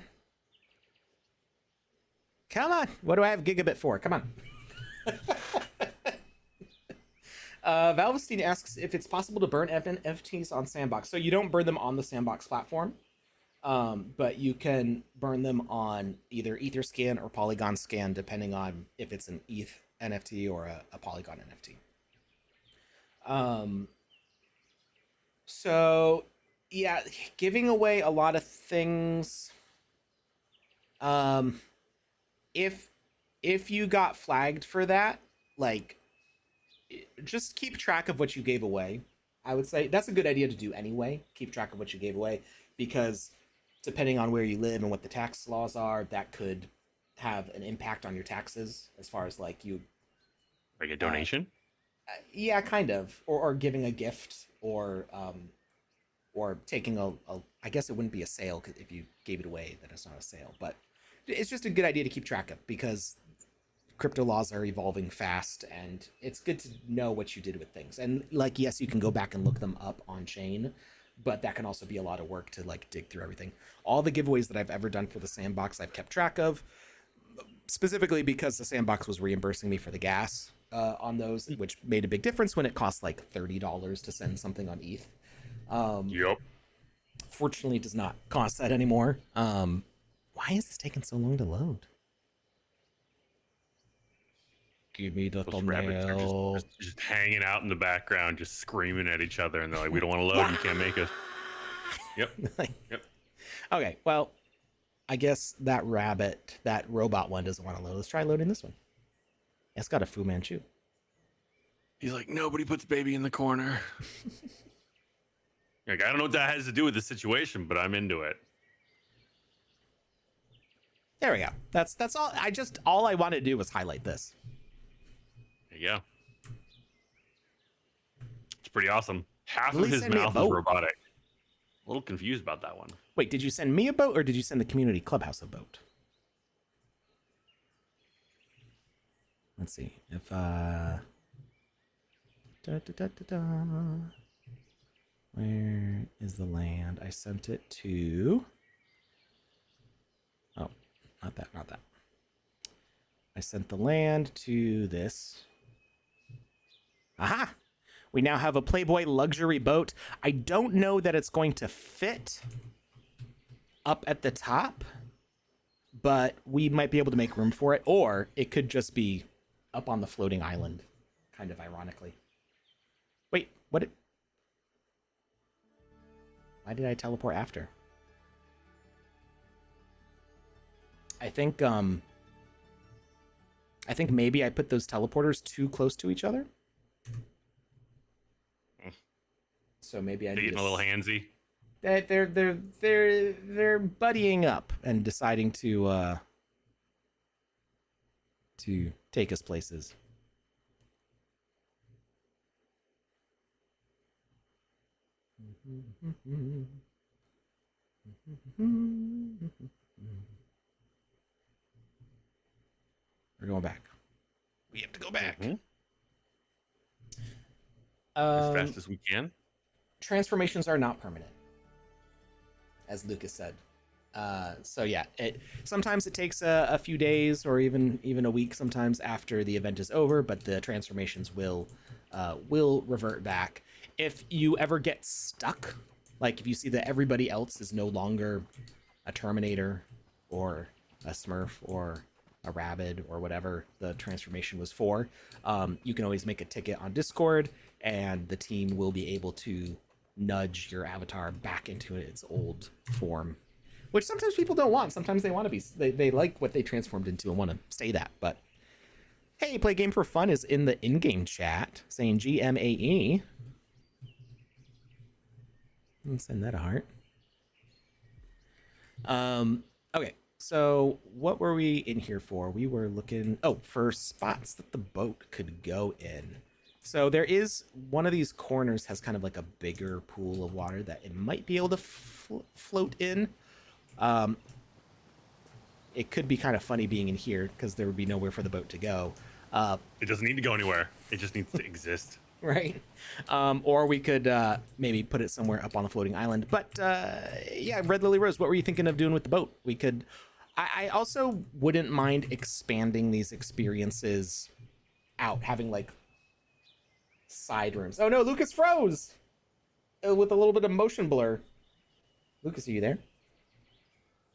Come on. What do I have gigabit for? Come on. Valvestein asks if it's possible to burn NFTs on Sandbox. So you don't burn them on the Sandbox platform, but you can burn them on either Etherscan or Polygon Scan, depending on if it's an ETH NFT or a Polygon NFT. So yeah, giving away a lot of things. If you got flagged for that, like, just keep track of what you gave away. I would say that's a good idea to do anyway. Keep track of what you gave away, because depending on where you live and what the tax laws are, that could have an impact on your taxes as far as like a donation. Yeah, kind of, or giving a gift, or taking a I guess it wouldn't be a sale if you gave it away. That it's not a sale, but it's just a good idea to keep track of because crypto laws are evolving fast, and it's good to know what you did with things. And like, yes, you can go back and look them up on chain, but that can also be a lot of work to like dig through everything. All the giveaways that I've ever done for the Sandbox, I've kept track of, specifically because the Sandbox was reimbursing me for the gas on those, which made a big difference when it cost like $30 to send something on ETH. Yep. Fortunately, it does not cost that anymore. Why is this taking so long to load? Give me the Those rabbits are just hanging out in the background, just screaming at each other, and they're like, "We don't want to load. You can't make us." Yep. Yep. Okay. Well, I guess that robot one doesn't want to load. Let's try loading this one. It's got a Fu Manchu. He's like, nobody puts baby in the corner. Like, I don't know what that has to do with the situation, but I'm into it. There we go. That's all. All I wanted to do was highlight this. Yeah. It's pretty awesome. Half of his mouth is robotic. A little confused about that one. Wait, did you send me a boat or did you send the community clubhouse a boat? Let's see. If where is the land? I sent it to... Oh, not that. I sent the land to this. Aha! We now have a Playboy luxury boat. I don't know that it's going to fit up at the top, but we might be able to make room for it, or it could just be up on the floating island, kind of ironically. Wait, what? Why did I teleport after? I think maybe I put those teleporters too close to each other. So maybe I getting a little handsy. They're buddying up and deciding to take us places. We're going back. We have to go back. Mm-hmm. As fast as we can. Transformations are not permanent, as Lucas said. So yeah, sometimes it takes a few days or even a week sometimes after the event is over, but the transformations will revert back. If you ever get stuck, like if you see that everybody else is no longer a Terminator or a Smurf or a Rabid or whatever the transformation was for, you can always make a ticket on Discord, and the team will be able to nudge your avatar back into its old form, which sometimes people don't want. Sometimes they want to be, they like what they transformed into and want to stay that. But hey, Play Game for Fun is in the in-game chat saying GMAE. Let's send that a heart. Okay, so what were we in here for? We were looking, for spots that the boat could go in. So there is one of these corners has kind of like a bigger pool of water that it might be able to float in. It could be kind of funny being in here because there would be nowhere for the boat to go. It doesn't need to go anywhere. It just needs to exist. Right. Or we could maybe put it somewhere up on the floating island. But yeah, Red Lily Rose, what were you thinking of doing with the boat? We could... I also wouldn't mind expanding these experiences out, having like side rooms. Oh no, Lucas froze with a little bit of motion blur. Lucas, are you there?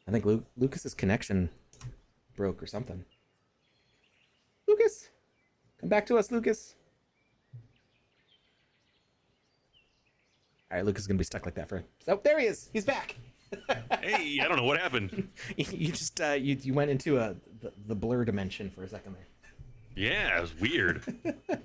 I think Lucas's connection broke or something. Lucas, come back to us, Lucas. All right, Lucas is gonna be stuck like that for. Oh, there he is. He's back. Hey, I don't know what happened. You just you went into the blur dimension for a second there. Yeah, it was weird. I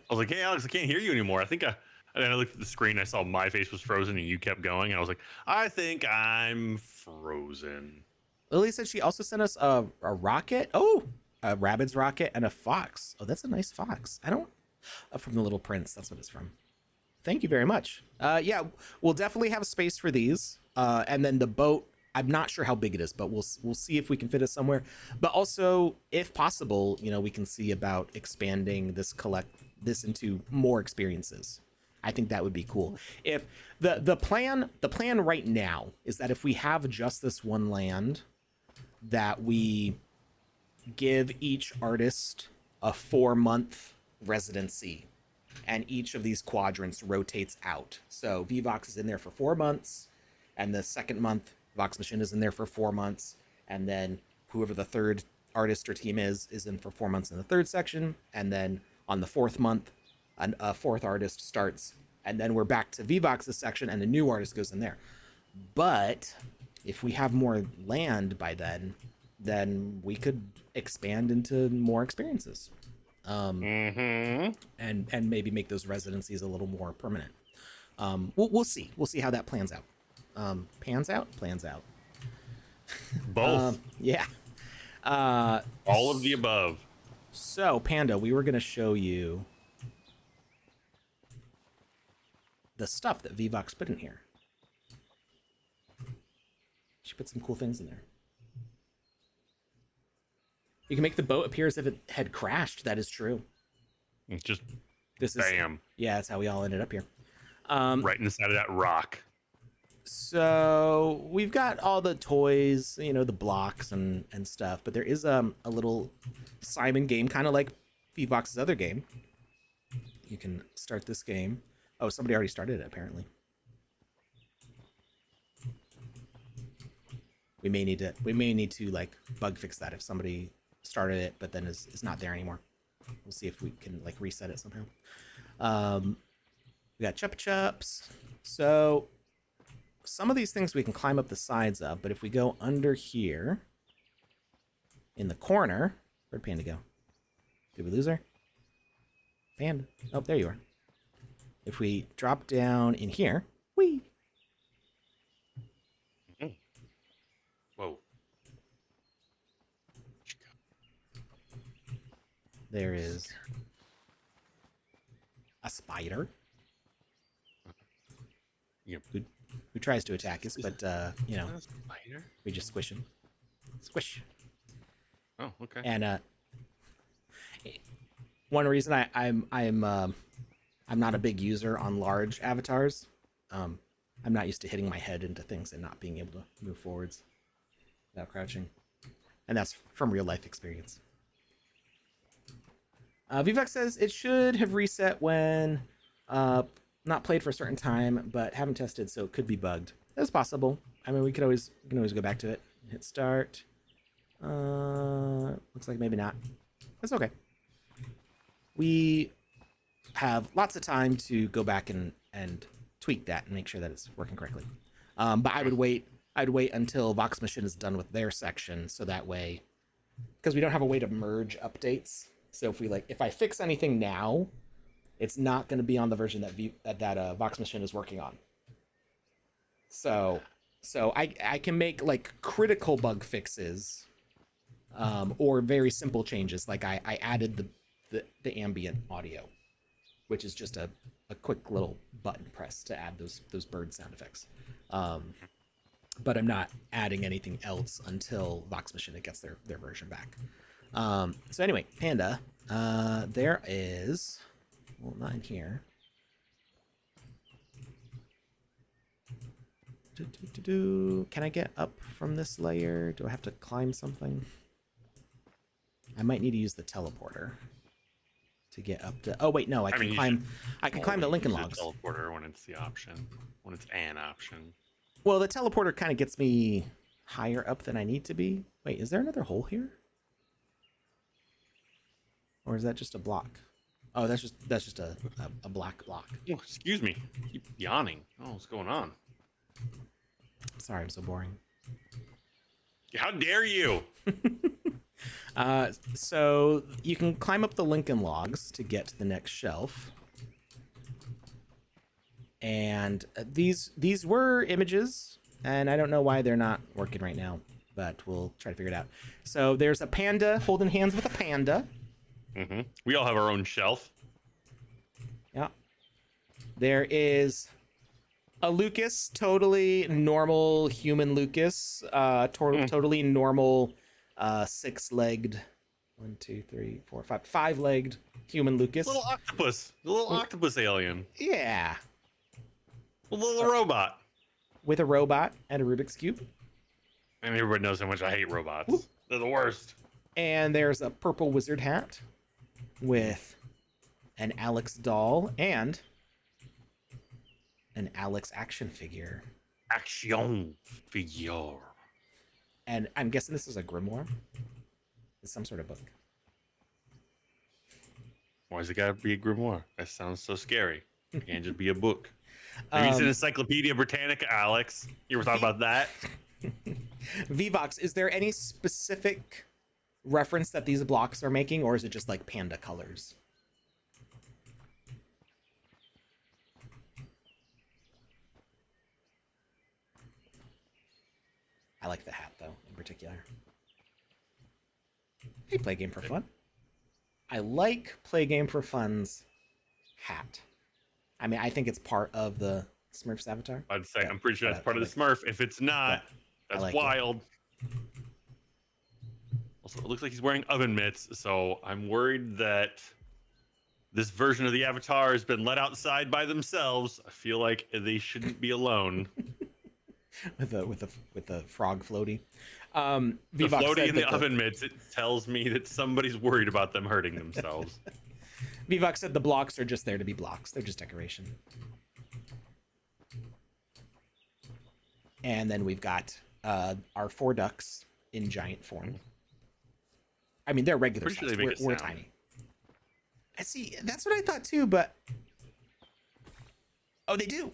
was like, "Hey, Alex, I can't hear you anymore." And then I looked at the screen. I saw my face was frozen, and you kept going. And I was like, "I think I'm frozen." Lily said she also sent us a rocket. Oh, a Rabbids rocket and a fox. Oh, that's a nice fox. I don't. From the Little Prince. That's what it's from. Thank you very much. Yeah, we'll definitely have space for these. And then the boat I'm not sure how big it is, but we'll see if we can fit it somewhere. But also, if possible, we can see about expanding this into more experiences. I think that would be cool. If the plan right now is that if we have just this one land, that we give each artist a 4-month residency, and each of these quadrants rotates out. So VVox is in there for 4 months, and the second month Vox Machine is in there for 4 months, and then whoever the third artist or team is in for 4 months in the third section, and then on the 4th month, a 4th artist starts, and then we're back to VVox's section, and a new artist goes in there. But if we have more land by then we could expand into more experiences, and maybe make those residencies a little more permanent. We'll see. We'll see how that plans out. Plans out. Both. Yeah. All of the above. So, Panda, we were going to show you the stuff that VVox put in here. She put some cool things in there. You can make the boat appear as if it had crashed. That is true. Just bam. Yeah, that's how we all ended up here. Right inside of that rock. So we've got all the toys, the blocks and stuff, but there is a little Simon game, kind of like VVox's other game. You can start this game. Oh, somebody already started it, apparently. We may need to like bug fix that if somebody started it but then is not there anymore. We'll see if we can like reset it somehow. We got Chupa Chups. So some of these things we can climb up the sides of, but if we go under here in the corner, where'd Panda go? Did we lose her? Panda. Oh, there you are. If we drop down in here, whee! Whoa. There is a spider. Yep. Who tries to attack us, but spider? We just squish him. Squish. Oh, okay. And one reason I'm not a big user on large avatars. I'm not used to hitting my head into things and not being able to move forwards without crouching, and that's from real life experience. VVox says it should have reset when not played for a certain time, but haven't tested, so it could be bugged. That's possible. I mean, we can always go back to it. Hit start. Looks like maybe not. That's okay. We have lots of time to go back and tweak that and make sure that it's working correctly. But I'd wait until Vox Machine is done with their section, so that way, because we don't have a way to merge updates. So if I fix anything now, it's not going to be on the version that Vox Machine is working on. So I can make like critical bug fixes, or very simple changes. Like I added the ambient audio, which is just a quick little button press to add those bird sound effects. But I'm not adding anything else until Vox Machine gets their version back. So anyway, Panda, there is, well, not in here. Can I get up from this layer? Do I have to climb something? I might need to use the teleporter to get up to. Oh wait, no, I can climb. I can climb the Lincoln Logs. Teleporter when it's the option, when it's an option. Well, the teleporter kind of gets me higher up than I need to be. Wait, is there another hole here? Or is that just a block? Oh, that's just a black block. Oh, excuse me. Keep yawning. Oh, what's going on? Sorry, I'm so boring. How dare you? So you can climb up the Lincoln Logs to get to the next shelf. And these were images, and I don't know why they're not working right now, but we'll try to figure it out. So there's a panda holding hands with a panda. Mm-hmm. We all have our own shelf. Yeah. There is A Lucas, totally normal human Lucas. Totally normal, six-legged. 1, 2, 3, 4, 5. Five-legged human Lucas. Little octopus. The little octopus alien. Yeah. A little robot. With a robot and a Rubik's Cube. And everybody knows how much I hate robots. Whoop. They're the worst. And there's a purple wizard hat with an Alex doll and an Alex action figure. Action figure. And I'm guessing this is a grimoire. It's some sort of book. Why does it gotta be a grimoire? That sounds so scary. It can't just be a book. Maybe it's an Encyclopedia Britannica, Alex. You ever thought about that? VoxEdit, is there any specific reference that these blocks are making, or is it just like panda colors? I like the hat, though, in particular. Hey, Play Game for Fun. I like Play Game for Fun's hat. I mean, I think it's part of the Smurfs avatar. I'd say, I'm pretty sure that's part of the Smurf. If it's not, that's like wild. Also, it looks like he's wearing oven mitts, so I'm worried that this version of the avatar has been let outside by themselves. I feel like they shouldn't be alone. with the frog floaty. The floaty in the oven mitts, it tells me that somebody's worried about them hurting themselves. VoxEdit said the blocks are just there to be blocks. They're just decoration. And then we've got our 4 ducks in giant form. I mean, they're regular size. We're tiny. I see. That's what I thought too, but... Oh, they do.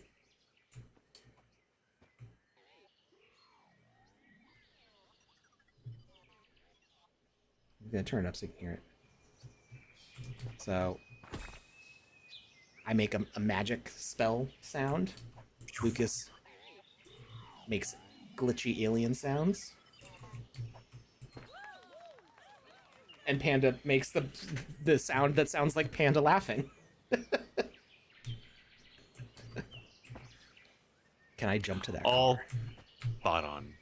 I'm going to turn it up so you can hear it. So I make a magic spell sound. Lucas makes glitchy alien sounds. And Panda makes the sound that sounds like Panda laughing. Can I jump to that car? Spot on.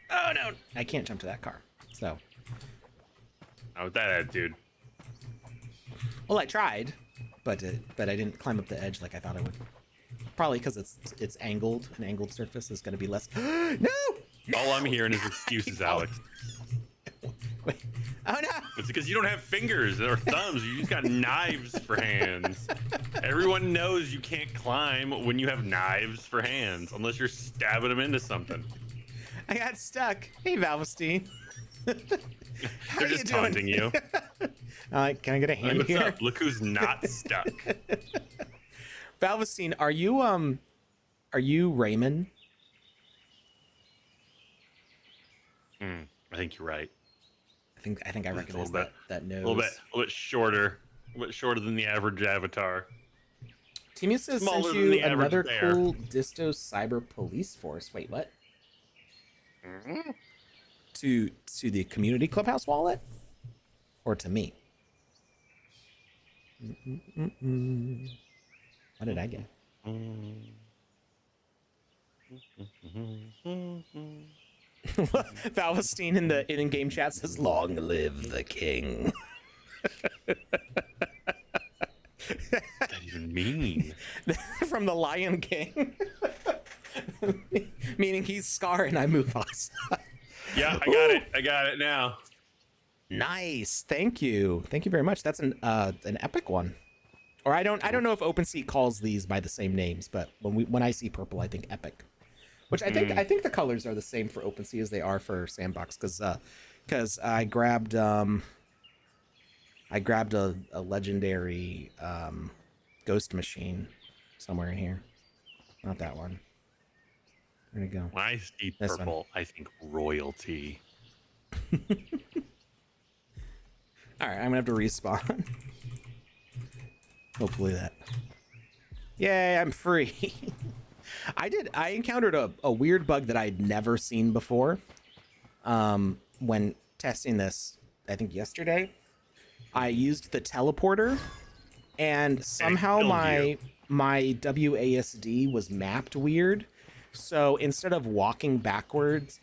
Oh no, I can't jump to that car. So. Not with that attitude. Well, I tried, but I didn't climb up the edge like I thought I would. Probably because it's angled. An angled surface is going to be less. No! All I'm hearing is excuses, Alex. Wait. Oh no! It's because you don't have fingers or thumbs. You just got knives for hands. Everyone knows you can't climb when you have knives for hands, unless you're stabbing them into something. I got stuck. Hey, Valvestein. They're just taunting you. Can I get a hand here? Up? Look who's not stuck. Valvestein, are you Raymond? I think you're right. I think I recognize that nose. A little bit shorter than the average avatar. Timu says sent you another cool Disto Cyber Police Force. Wait, what? Mm-hmm. To the community clubhouse wallet, or to me? What did I get? Valvestein in the in-game chat says, "Long live the king." What does that even mean? From the Lion King. Meaning he's Scar and I'm Mufasa. Yeah, I got it now. Nice. Thank you very much. That's an epic one. Or I don't know if OpenSea calls these by the same names, but when I see purple, I think epic. Which I think the colors are the same for OpenSea as they are for Sandbox, because I grabbed a legendary ghost machine somewhere in here. Not that one. Where'd it go? When I see purple, I think royalty. All right, I'm gonna have to respawn. Hopefully that. Yay, I'm free. I encountered a weird bug that I'd never seen before. When testing this, I think yesterday, I used the teleporter, and somehow my WASD was mapped weird. So instead of walking towards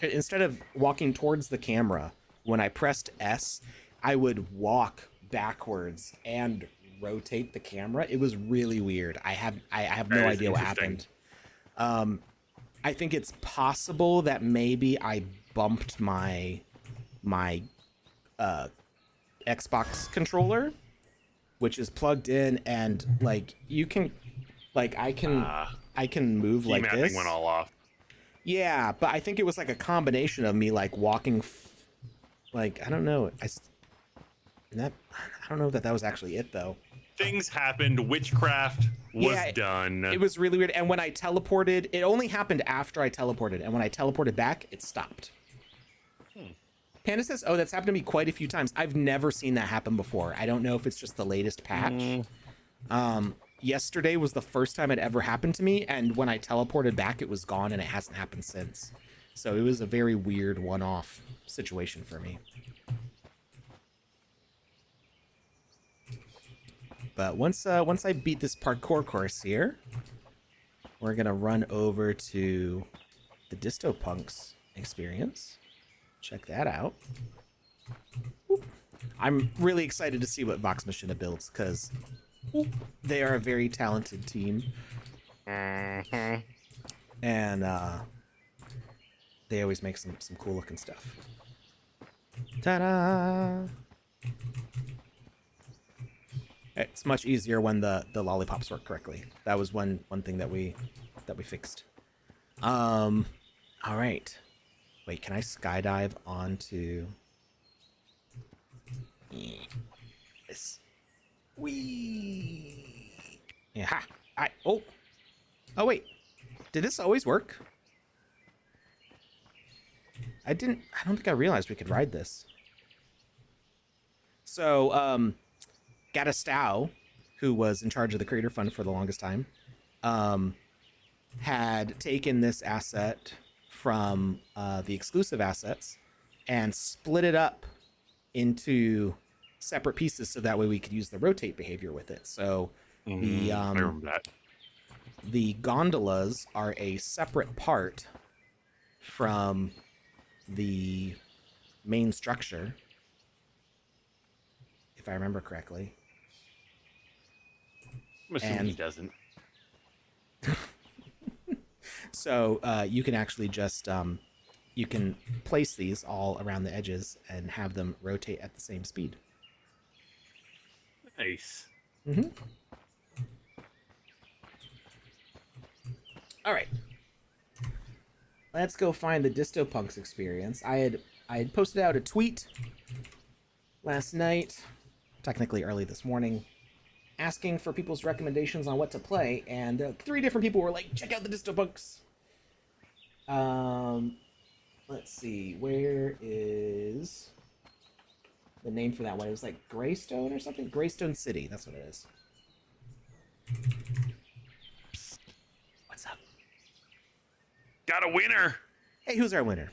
the camera, when I pressed S, I would walk backwards and rotate the camera. It was really weird. I have no idea what happened. I think it's possible that maybe I bumped my Xbox controller, which is plugged in, and like you can, like I can move like this. Mapping went all off. Yeah, but I think it was like a combination of me like walking, like I don't know. I don't know that was actually it though. Things happened. Witchcraft was done. It was really weird. And when I teleported, it only happened after I teleported. And when I teleported back, it stopped. Panda says, oh, that's happened to me quite a few times. I've never seen that happen before. I don't know if it's just the latest patch. Yesterday was the first time it ever happened to me. And when I teleported back, it was gone and it hasn't happened since. So it was a very weird one-off situation for me. But once I beat this parkour course here, we're gonna run over to the Distopunks experience. Check that out. I'm really excited to see what Vox Machina builds because they are a very talented team, and they always make some cool looking stuff. Ta-da! It's much easier when the lollipops work correctly. That was one thing that we fixed. All right. Wait, can I skydive onto this? Whee! Yeah. Oh wait. Did this always work? I don't think I realized we could ride this. So, Gatastow, who was in charge of the Creator Fund for the longest time, had taken this asset from the exclusive assets and split it up into separate pieces so that way we could use the rotate behavior with it. So I remember that. The gondolas are a separate part from the main structure, if I remember correctly. I'm assuming he doesn't. So you can actually just you can place these all around the edges and have them rotate at the same speed. Nice. Mm-hmm. All right. Let's go find the Distopunks experience. I had posted out a tweet last night, technically early this morning, asking for people's recommendations on what to play, and 3 different people were like, check out the Distopunks. Let's see, where is the name for that one? It was like Greystone or something? Greystone City, that's what it is. What's up? Got a winner. Hey, who's our winner?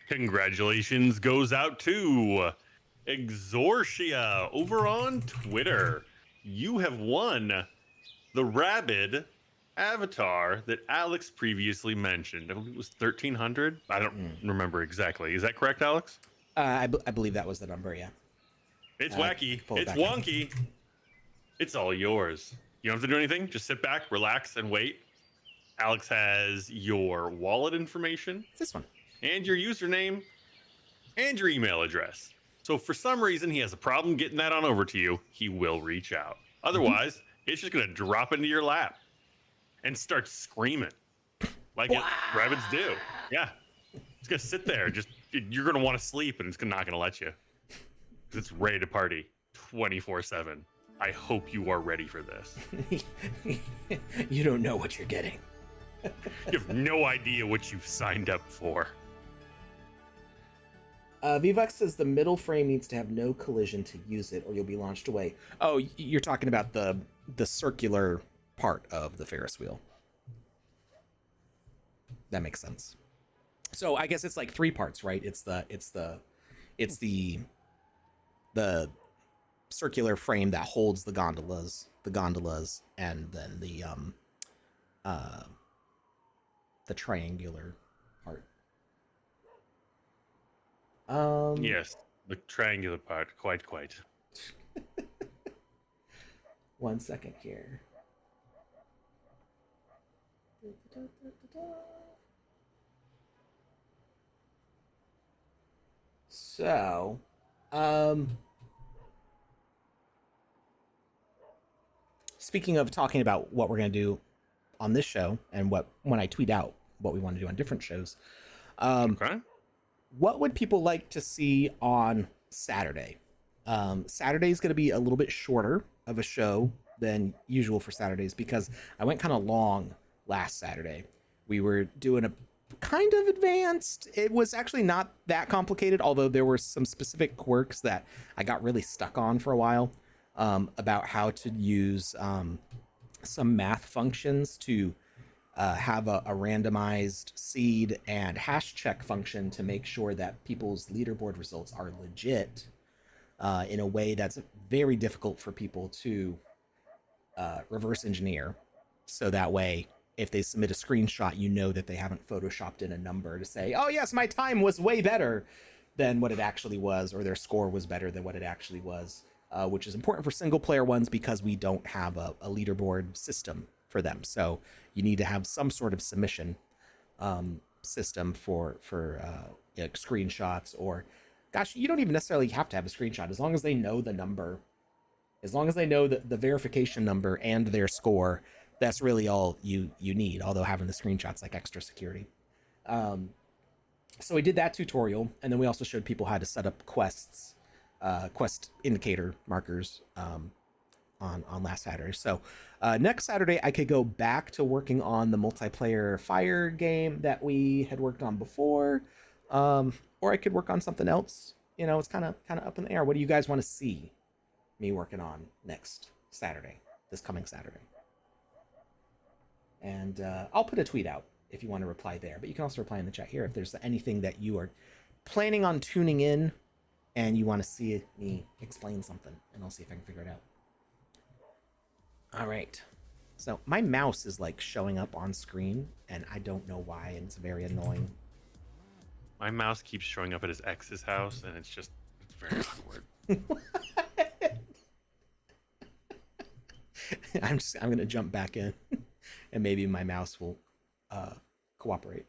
Congratulations goes out to Exorcia over on Twitter. You have won the rabid avatar that Alex previously mentioned. I believe it was 1,300. I don't remember exactly. Is that correct, Alex? I believe that was the number, yeah. It's wacky. It's wonky. It's all yours. You don't have to do anything. Just sit back, relax, and wait. Alex has your wallet information. It's this one. And your username and your email address. So if for some reason he has a problem getting that on over to you, he will reach out. Otherwise, it's just going to drop into your lap and start screaming like rabbits do. Yeah. It's going to sit there. You're going to want to sleep and it's not going to let you. Because it's ready to party 24/7. I hope you are ready for this. You don't know what you're getting. You have no idea what you've signed up for. Vvox says the middle frame needs to have no collision to use it or you'll be launched away. Oh, you're talking about the circular part of the Ferris wheel. That makes sense. So I guess it's like 3 parts, right? It's the circular frame that holds the gondolas, and then uh, the triangular part. Yes, the triangular part, quite. 1 second here. So, speaking of talking about what we're going to do on this show and what when I tweet out what we want to do on different shows, Okay. what would people like to see on Saturday? Saturday is going to be a little bit shorter of a show than usual for Saturdays because I went kind of long last Saturday. We were doing a kind of advanced. It was actually not that complicated, although there were some specific quirks that I got really stuck on for a while, about how to use some math functions to have a randomized seed and hash check function to make sure that people's leaderboard results are legit, in a way that's very difficult for people to reverse engineer. So that way, if they submit a screenshot, you know that they haven't photoshopped in a number to say, oh yes, my time was way better than what it actually was, or their score was better than what it actually was, which is important for single player ones because we don't have a leaderboard system for them. So you need to have some sort of submission system for like screenshots, or gosh, you don't even necessarily have to have a screenshot as long as they know the number, as long as they know the verification number and their score. That's really all you need, although having the screenshots like extra security. So we did that tutorial, and then we also showed people how to set up quest indicator markers on last Saturday. So next Saturday, I could go back to working on the multiplayer fire game that we had worked on before, or I could work on something else. You know, it's kind of up in the air. What do you guys want to see me working on next Saturday, this coming Saturday? And I'll put a tweet out if you want to reply there, but you can also reply in the chat here if there's anything that you are planning on tuning in and you want to see me explain something, and I'll see if I can figure it out. All right. So my mouse is like showing up on screen, and I don't know why, and it's very annoying. My mouse keeps showing up at his ex's house, and it's very awkward. I'm gonna jump back in, and maybe my mouse will cooperate.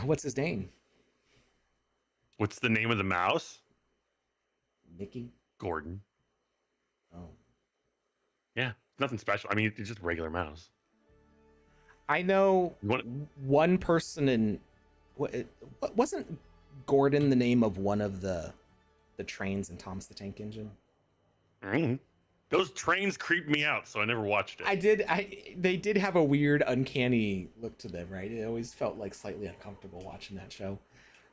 What's his name? What's the name of the mouse? Mickey? Gordon. Oh. Yeah, nothing special. I mean, it's just a regular mouse. I know one person in... Wasn't Gordon the name of one of the trains in Thomas the Tank Engine? Mm-hmm. Those trains creeped me out, so I never watched it. They did have a weird, uncanny look to them, right? It always felt like slightly uncomfortable watching that show.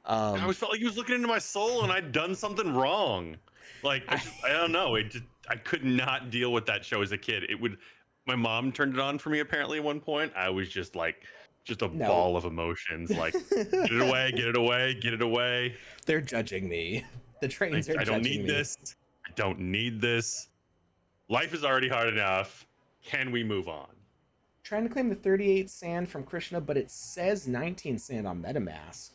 I always felt like he was looking into my soul, and I'd done something wrong. Like I don't know. I could not deal with that show as a kid. My mom turned it on for me apparently at one point. I was just a ball of emotions. Like, get it away, get it away, get it away. They're judging me. The trains are judging me. I don't need this. I don't need this. Life is already hard enough. Can we move on? Trying to claim the 38 sand from Krishna, but it says 19 sand on MetaMask.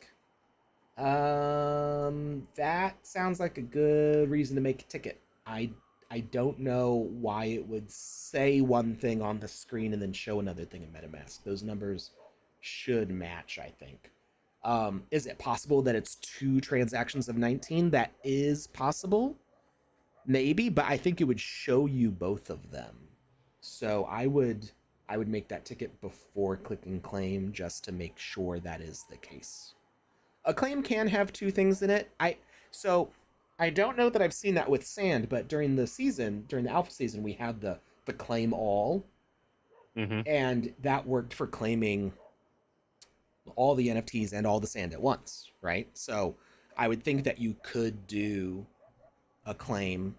That sounds like a good reason to make a ticket. I don't know why it would say one thing on the screen and then show another thing in MetaMask. Those numbers should match, I think. Is it possible that it's 2 transactions of 19? That is possible. Maybe, but I think it would show you both of them. So I would make that ticket before clicking claim just to make sure that is the case. A claim can have 2 things in it. I don't know that I've seen that with Sand, but during the alpha season, we had the claim all. Mm-hmm. And that worked for claiming all the NFTs and all the sand at once, right? So I would think that you could do a claim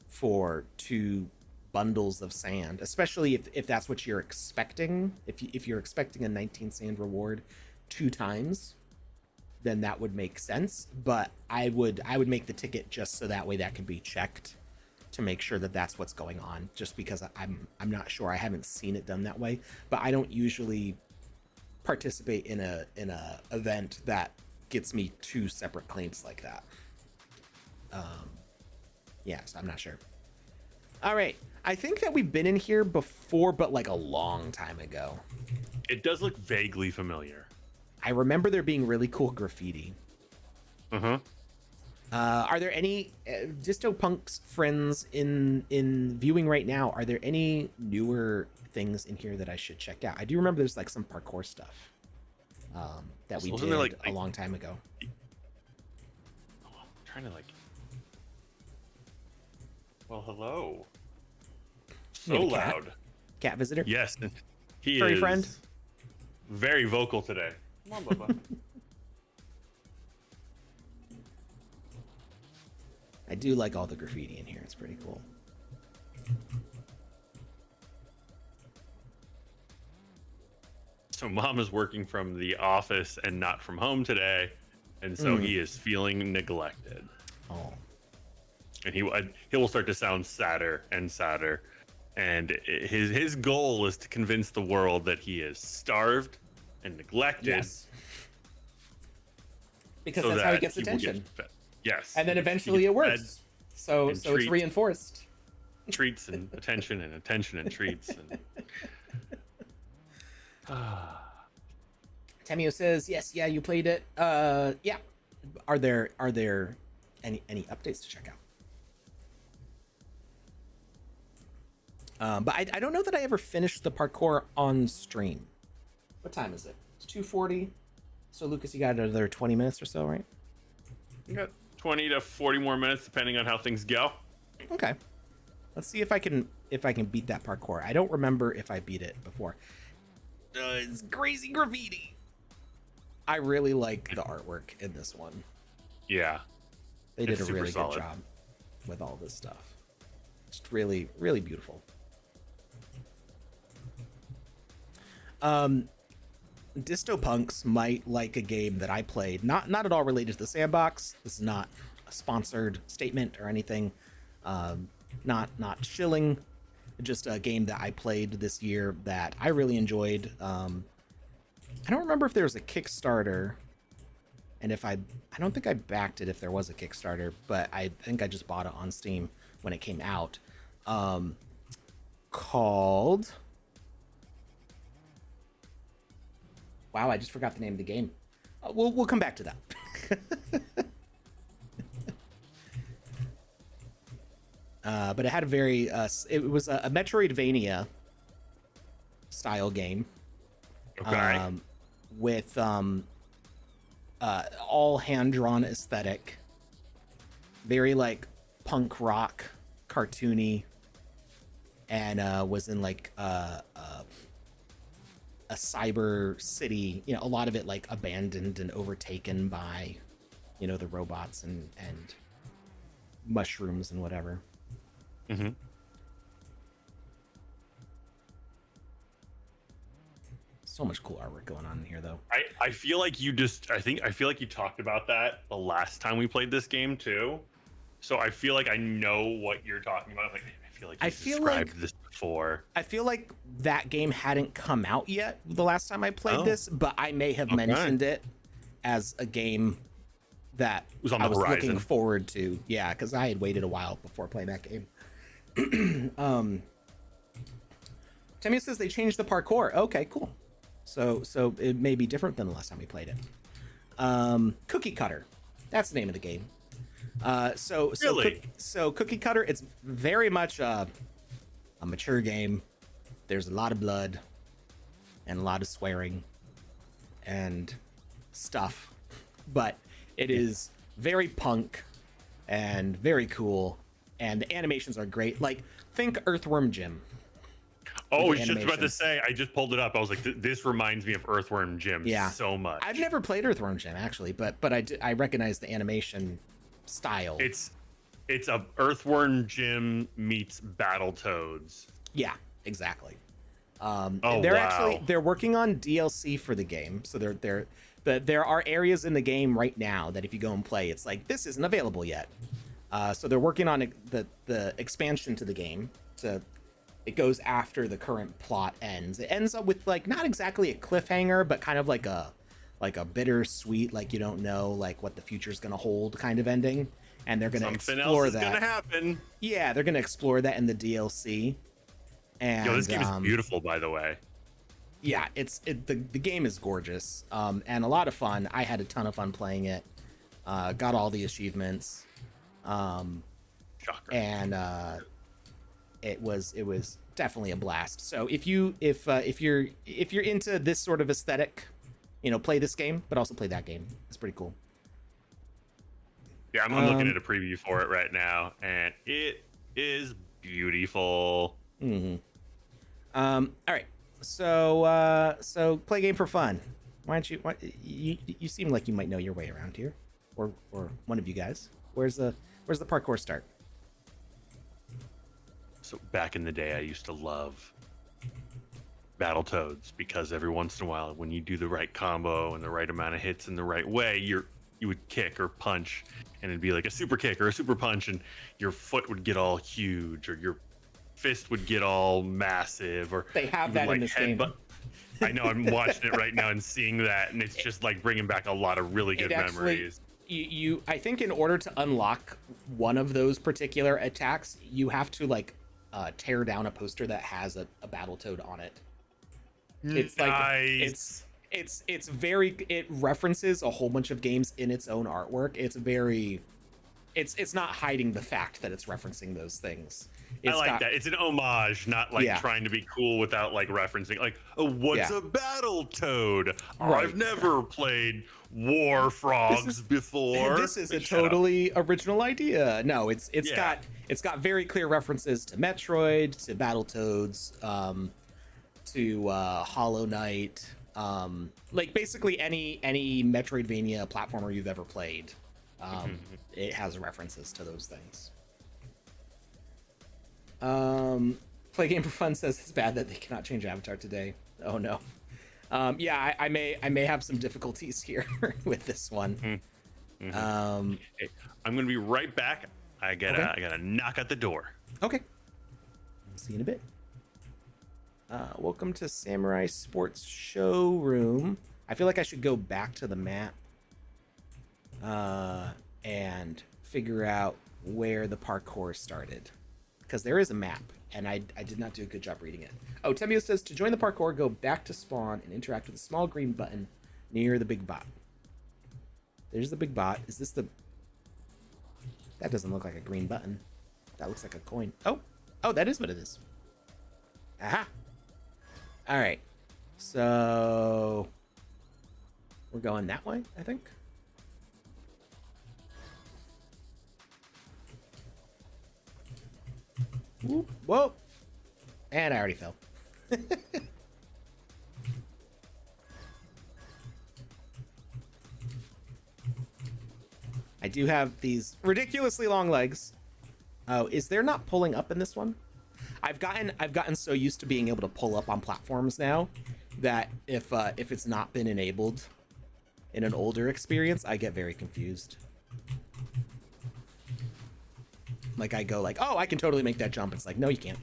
for 2 bundles of sand, especially if that's what you're expecting. If you're expecting a 19 sand reward 2 times, then that would make sense. But I would make the ticket just so that way that can be checked to make sure that that's what's going on. Just because I'm not sure, I haven't seen it done that way. But I don't usually participate in a event that gets me two separate claims like that. Yeah, so I'm not sure. All right, I think that we've been in here before, but like a long time ago. It does look vaguely familiar. I remember there being really cool graffiti. Uh-huh. Are there any Distopunk's friends in viewing right now? Are there any newer things in here that I should check out? I do remember there's like some parkour stuff that we did like a long time ago. Oh, I'm trying to like. Well, hello. So loud. Cat visitor? Yes, he Furry is. Friend? Very vocal today. Come on, Bubba. I do like all the graffiti in here. It's pretty cool. So Mom is working from the office and not from home today, and so he is feeling neglected. Oh. And he will start to sound sadder and sadder. And his goal is to convince the world that he is starved and neglected. Yes. Because that's how he gets attention. Yes. And then eventually it works. So it's reinforced. Treats and attention and attention and treats. Temio says, yes, yeah, you played it. Yeah. Are there any updates to check out? But I don't know that I ever finished the parkour on stream. What time is it? It's 2:40. So Lucas, you got another 20 minutes or so, right? You got 20 to 40 more minutes, depending on how things go. Okay. Let's see if I can beat that parkour. I don't remember if I beat it before. It's crazy graffiti. I really like the artwork in this one. Yeah. They did a really good job with all this stuff. Just really, really beautiful. Distopunks might like a game that I played, not at all related to the Sandbox. This is not a sponsored statement or anything. Not shilling, just a game that I played this year that I really enjoyed. I don't remember if there was a Kickstarter, and if I don't think I backed it if there was a Kickstarter, but I think I just bought it on Steam when it came out. Called... Wow, I just forgot the name of the game. We'll come back to that. But it had a very it was a Metroidvania style game. Okay. With all hand-drawn aesthetic, very like punk rock, cartoony, and was in like a cyber city. You know, a lot of it like abandoned and overtaken by, you know, the robots and mushrooms and whatever. Mm-hmm. So much cool artwork going on in here, though. I feel like you talked about that the last time we played this game too. So I feel like I know what you're talking about. Like, I feel like you described this before. I feel like that game hadn't come out yet the last time I played this, but I may have mentioned it as a game that was on the I was horizon. Looking forward to. Yeah, because I had waited a while before playing that game. Timmy says they changed the parkour. Okay, cool. So it may be different than the last time we played it. Cookie Cutter. That's the name of the game. So Cookie Cutter, it's very much a mature game. There's a lot of blood and a lot of swearing and stuff, but it is very punk and very cool, and the animations are great. Like, think Earthworm Jim. Oh, I was just about to say, I just pulled it up. I was like, this reminds me of Earthworm Jim so much. I've never played Earthworm Jim, actually, but I recognize the animation style. It's a Earthworm Jim meets Battletoads. Yeah, exactly. They're they're working on DLC for the game, so they're But there are areas in the game right now that if you go and play, it's like, this isn't available yet. So they're working on the expansion to the game. It goes after the current plot ends. It ends up with like not exactly a cliffhanger, but kind of like a bittersweet, like you don't know like what the future's gonna hold kind of ending. And they're gonna explore that. Something else is gonna happen. Yeah, they're gonna explore that in the DLC. And this game is beautiful, by the way. Yeah, the game is gorgeous, and a lot of fun. I had a ton of fun playing it. Got all the achievements. Shocker. And it was definitely a blast. So if you're into this sort of aesthetic, play this game, but also play that game. It's pretty cool. Yeah, I'm looking at a preview for it right now, and it is beautiful. Mm-hmm. All right. So play a game for fun. Why don't you seem like you might know your way around here, or one of you guys. Where's the parkour start? So back in the day, I used to love Battletoads because every once in a while, when you do the right combo and the right amount of hits in the right way, you would kick or punch, and it'd be like a super kick or a super punch, and your foot would get all huge, or your fist would get all massive, or they have that in this game. I know, I'm watching it right now and seeing that, and it's just like bringing back a lot of really good memories. I think in order to unlock one of those particular attacks, you have to like tear down a poster that has a Battletoad on it. It's like nice. It's very, it references a whole bunch of games in its own artwork. It's not hiding the fact that it's referencing those things. I like that. It's an homage, not like trying to be cool without like referencing like, oh, what's a Battletoad? Right. I've never played War Frogs before. This is a totally original idea. No, it's got very clear references to Metroid, to Battletoads, to Hollow Knight, like basically any Metroidvania platformer you've ever played. It has references to those things. Play game for fun says it's bad that they cannot change avatar today. Oh no. Yeah, I may have some difficulties here with this one. Hey, I'm gonna be right back. I gotta knock at the door. Okay. See you in a bit. Welcome to Samurai Sports Showroom. I feel like I should go back to the map and figure out where the parkour started, because there is a map and I did not do a good job reading it. Oh, Temio says to join the parkour, go back to spawn and interact with the small green button near the big bot. There's the big bot. Is this the... That doesn't look like a green button. That looks like a coin. Oh, that is what it is. Aha. All right. So we're going that way, I think. Whoop, whoa. And I already fell. I do have these ridiculously long legs. Oh, is there not pulling up in this one? I've gotten so used to being able to pull up on platforms now that if it's not been enabled in an older experience, I get very confused. Like I go like, oh, I can totally make that jump. It's like, no, you can't.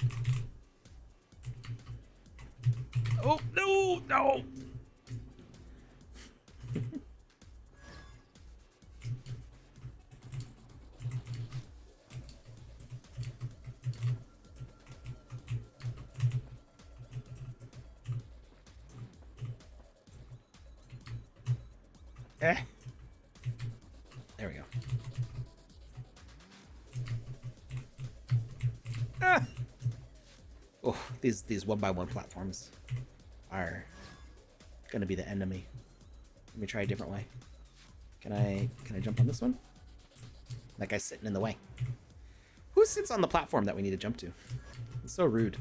Oh, no. There we go. Oh, these 1x1 platforms are gonna be the enemy. Let me try a different way. Can I jump on this one? That guy's sitting in the way. Who sits on the platform that we need to jump to? It's so rude.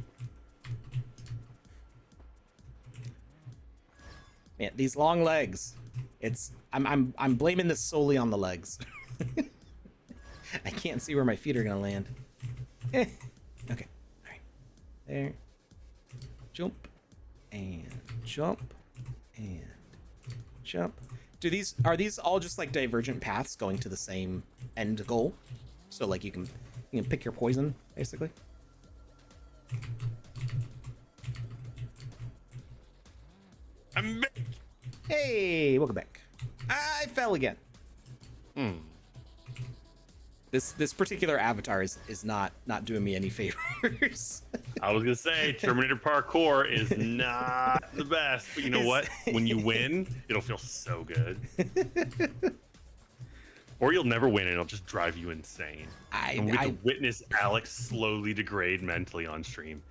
Man, these long legs. I'm blaming this solely on the legs. I can't see where my feet are gonna land. Okay. All right. There. Jump and jump and jump. Are these all just like divergent paths going to the same end goal? So like you can pick your poison basically. I'm back. Hey, welcome back. I fell again. This particular avatar is not doing me any favors. I was gonna say Terminator parkour is not the best, but you know what? When you win, it'll feel so good. Or you'll never win, and it'll just drive you insane. And we get to witness Alex slowly degrade mentally on stream.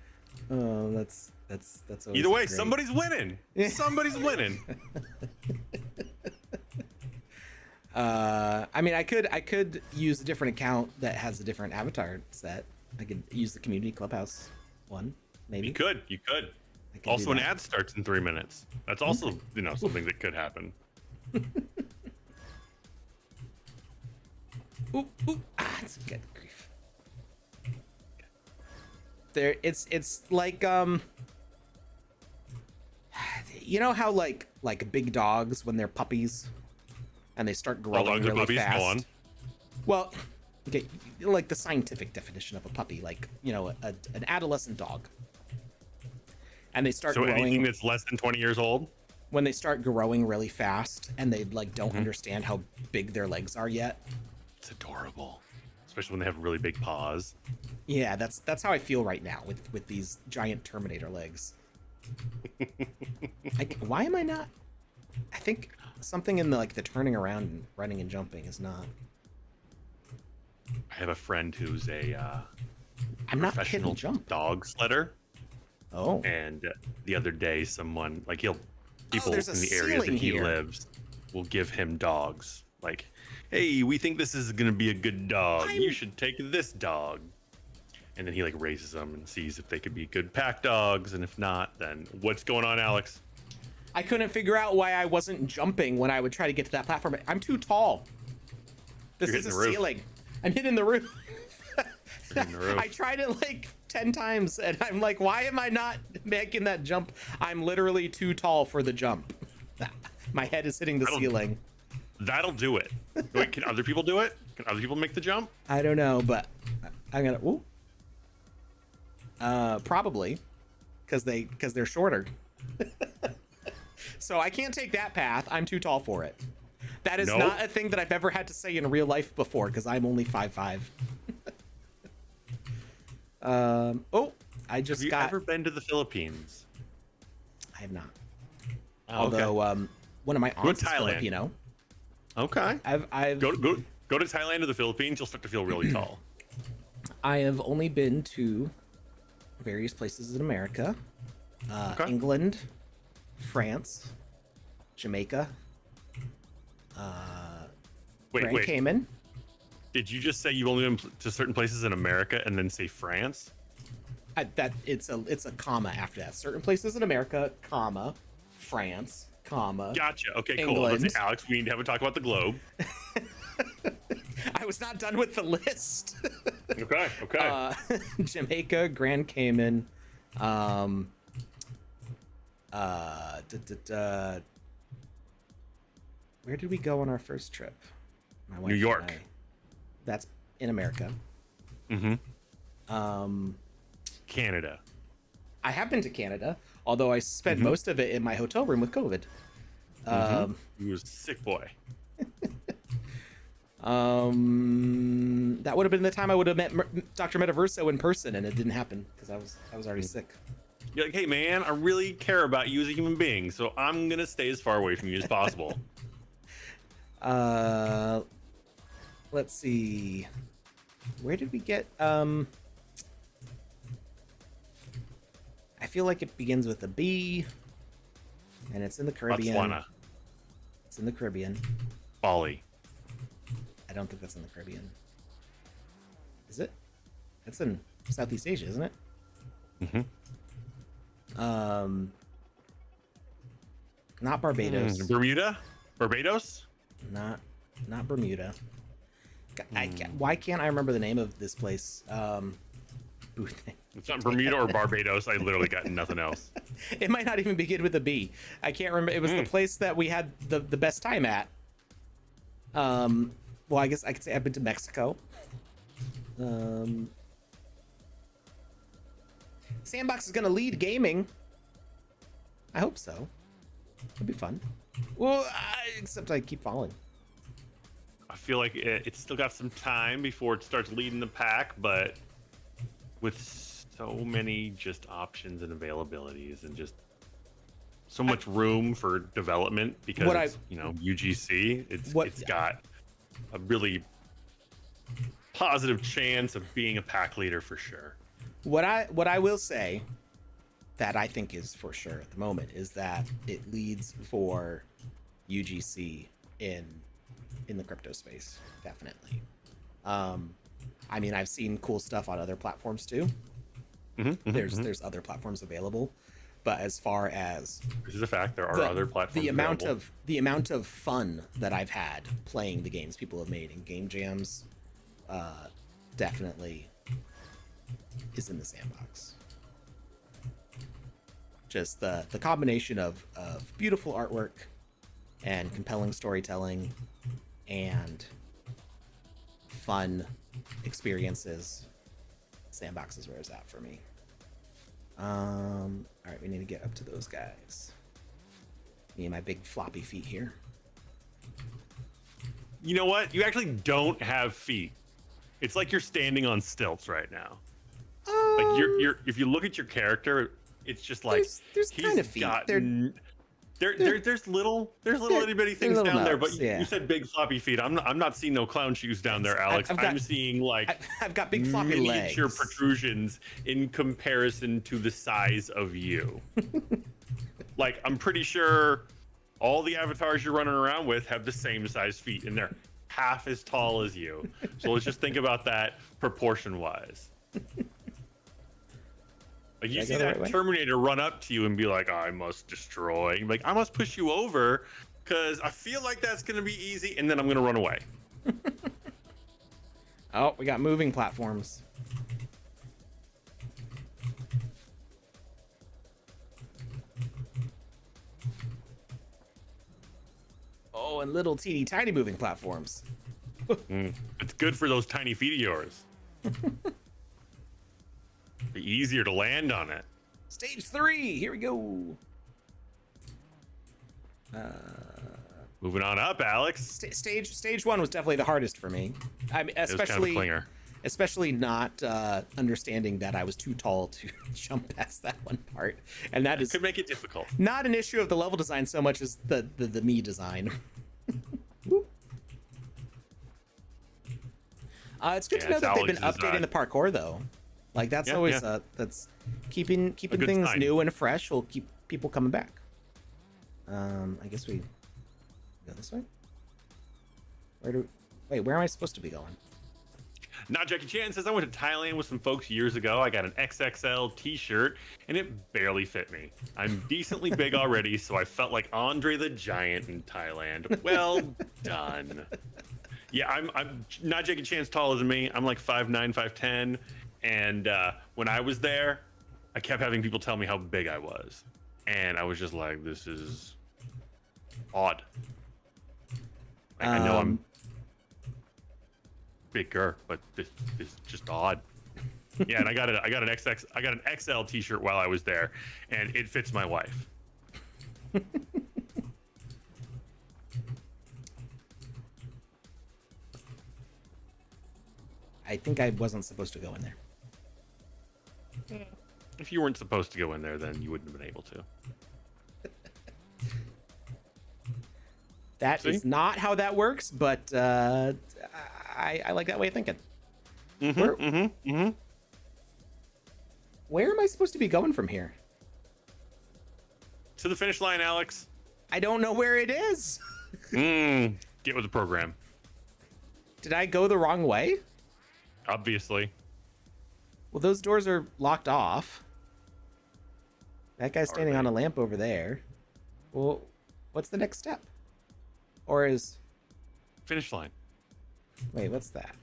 Oh, that's either way, great. somebody's winning. Somebody's winning. I mean, I could use a different account that has a different avatar set. I could use the community clubhouse one, maybe. You could. Also, an ad starts in 3 minutes. That's also, something that could happen. Ooh, it's good grief. It's like you know how like big dogs when they're puppies and they start growing really fast. Go on. Well, okay, like the scientific definition of a puppy, like an adolescent dog, and they start growing. So anything that's less than 20 years old. When they start growing really fast and they like don't understand how big their legs are yet. It's adorable, especially when they have really big paws. Yeah, that's how I feel right now with these giant Terminator legs. Why am I not? I think something in the turning around and running and jumping is not. I have a friend who's I'm not hitting jump dog sledder. Oh. And the other day, someone people there's in the areas that he lives will give him dogs. Like, hey, we think this is gonna be a good dog. You should take this dog. And then he raises them and sees if they could be good pack dogs, and if not, then what's going on, Alex? I couldn't figure out why I wasn't jumping when I would try to get to that platform. I'm too tall. This is a ceiling. I'm hitting the roof. I tried it 10 times, and I'm like, why am I not making that jump? I'm literally too tall for the jump. My head is hitting the ceiling. That'll do it. Wait, can other people do it? Can other people make the jump? I don't know, but I'm gonna. Ooh. Probably, because they're shorter. So I can't take that path. I'm too tall for it. That is not a thing that I've ever had to say in real life before, because I'm only 5'5". I just Have you ever been to the Philippines? I have not. Oh, okay. Although one of my aunts is Filipino. Okay. I've go to Thailand or the Philippines. You'll start to feel really tall. I have only been to various places in America, England, France, Jamaica, Grand Cayman. Did you just say you've only been to certain places in America and then say France? That it's a comma after that. Certain places in America, comma, France, comma. Gotcha. Okay, England. cool. Let's say, Alex, we need to have a talk about the globe. I was not done with the list. Okay. Jamaica, Grand Cayman, where did we go on our first trip? My wife New York. and I. That's in America. Canada. I have been to Canada, although I spent most of it in my hotel room with COVID. You was a sick boy. That would have been the time I would have met Dr. Metaverso in person, and it didn't happen because I was already sick. You're like, hey man, I really care about you as a human being, so I'm gonna stay as far away from you as possible. Let's see. Where did we get? I feel like it begins with a B, and it's in the Caribbean. Botswana. It's in the Caribbean. Bali. I don't think that's in the Caribbean. Is it? It's in Southeast Asia, isn't it? Not Barbados. Bermuda? Barbados? Not Bermuda. Why can't I remember the name of this place? thing. It's not Bermuda or Barbados. I literally got nothing else. It might not even begin with a B. I can't remember. It was the place that we had the best time at. Well, I guess I could say I've been to Mexico. Sandbox is gonna lead gaming. I hope so. It'll be fun. Well, except I keep falling. I feel like it's still got some time before it starts leading the pack, but with so many just options and availabilities and just so much room for development because it's, you know, UGC, it's got a really positive chance of being a pack leader for sure. What I will say that I think is for sure at the moment is that it leads for UGC in the crypto space, definitely. I mean, I've seen cool stuff on other platforms too. There's other platforms available, but as far as this is a fact, there are other platforms. The amount of fun that I've had playing the games people have made in game jams, definitely is in the Sandbox. Just the combination of beautiful artwork and compelling storytelling and fun experiences. Sandbox is where it's at for me. All right, we need to get up to those guys. Me and my big floppy feet here. You know what? You actually don't have feet. It's like you're standing on stilts right now. Like you're if you look at your character, it's just like there's kind of feet. There's little itty bitty things down there, but yeah. You said big floppy feet. I'm not seeing no clown shoes down there, Alex. I'm seeing like I've got big floppy miniature legs. protrusions in comparison to the size of you. Like I'm pretty sure all the avatars you're running around with have the same size feet, and they're half as tall as you. So let's just think about that proportion wise. Like you see that Terminator run up to you and be like, I must destroy. Like, I must push you over because I feel like that's going to be easy. And then I'm going to run away. Oh, we got moving platforms. Oh, and little teeny tiny moving platforms. It's good for those tiny feet of yours. Be easier to land on it. Stage 3, here we go. Moving on up, Alex. Stage 1 was definitely the hardest for me. I mean, especially not understanding that I was too tall to jump past that one part, and that could make it difficult. Not an issue of the level design so much as the me design. It's good to know that they've been updating the parkour though. Like that's always that's keeping things new and fresh will keep people coming back. I guess we go this way. Where am I supposed to be going? Not Jackie Chan says I went to Thailand with some folks years ago. I got an XXL t-shirt and it barely fit me. I'm decently big already, so I felt like Andre the Giant in Thailand. Well done. Yeah, I'm not Jackie Chan's taller than me. I'm like 5'9", 5'10", and when I was there, I kept having people tell me how big I was, and I was just like, this is odd. Like, I know I'm bigger, but this is just odd. Yeah, and I got an XL t-shirt while I was there, and it fits my wife. I think I wasn't supposed to go in there. If you weren't supposed to go in there, then you wouldn't have been able to. That is not how that works, but I like that way of thinking. Where am I supposed to be going from here? To the finish line, Alex. I don't know where it is. Get with the program. Did I go the wrong way? Obviously. Well, those doors are locked off. That guy's standing on a lamp over there. Well, what's the next step? Or is... Finish line. Wait, what's that?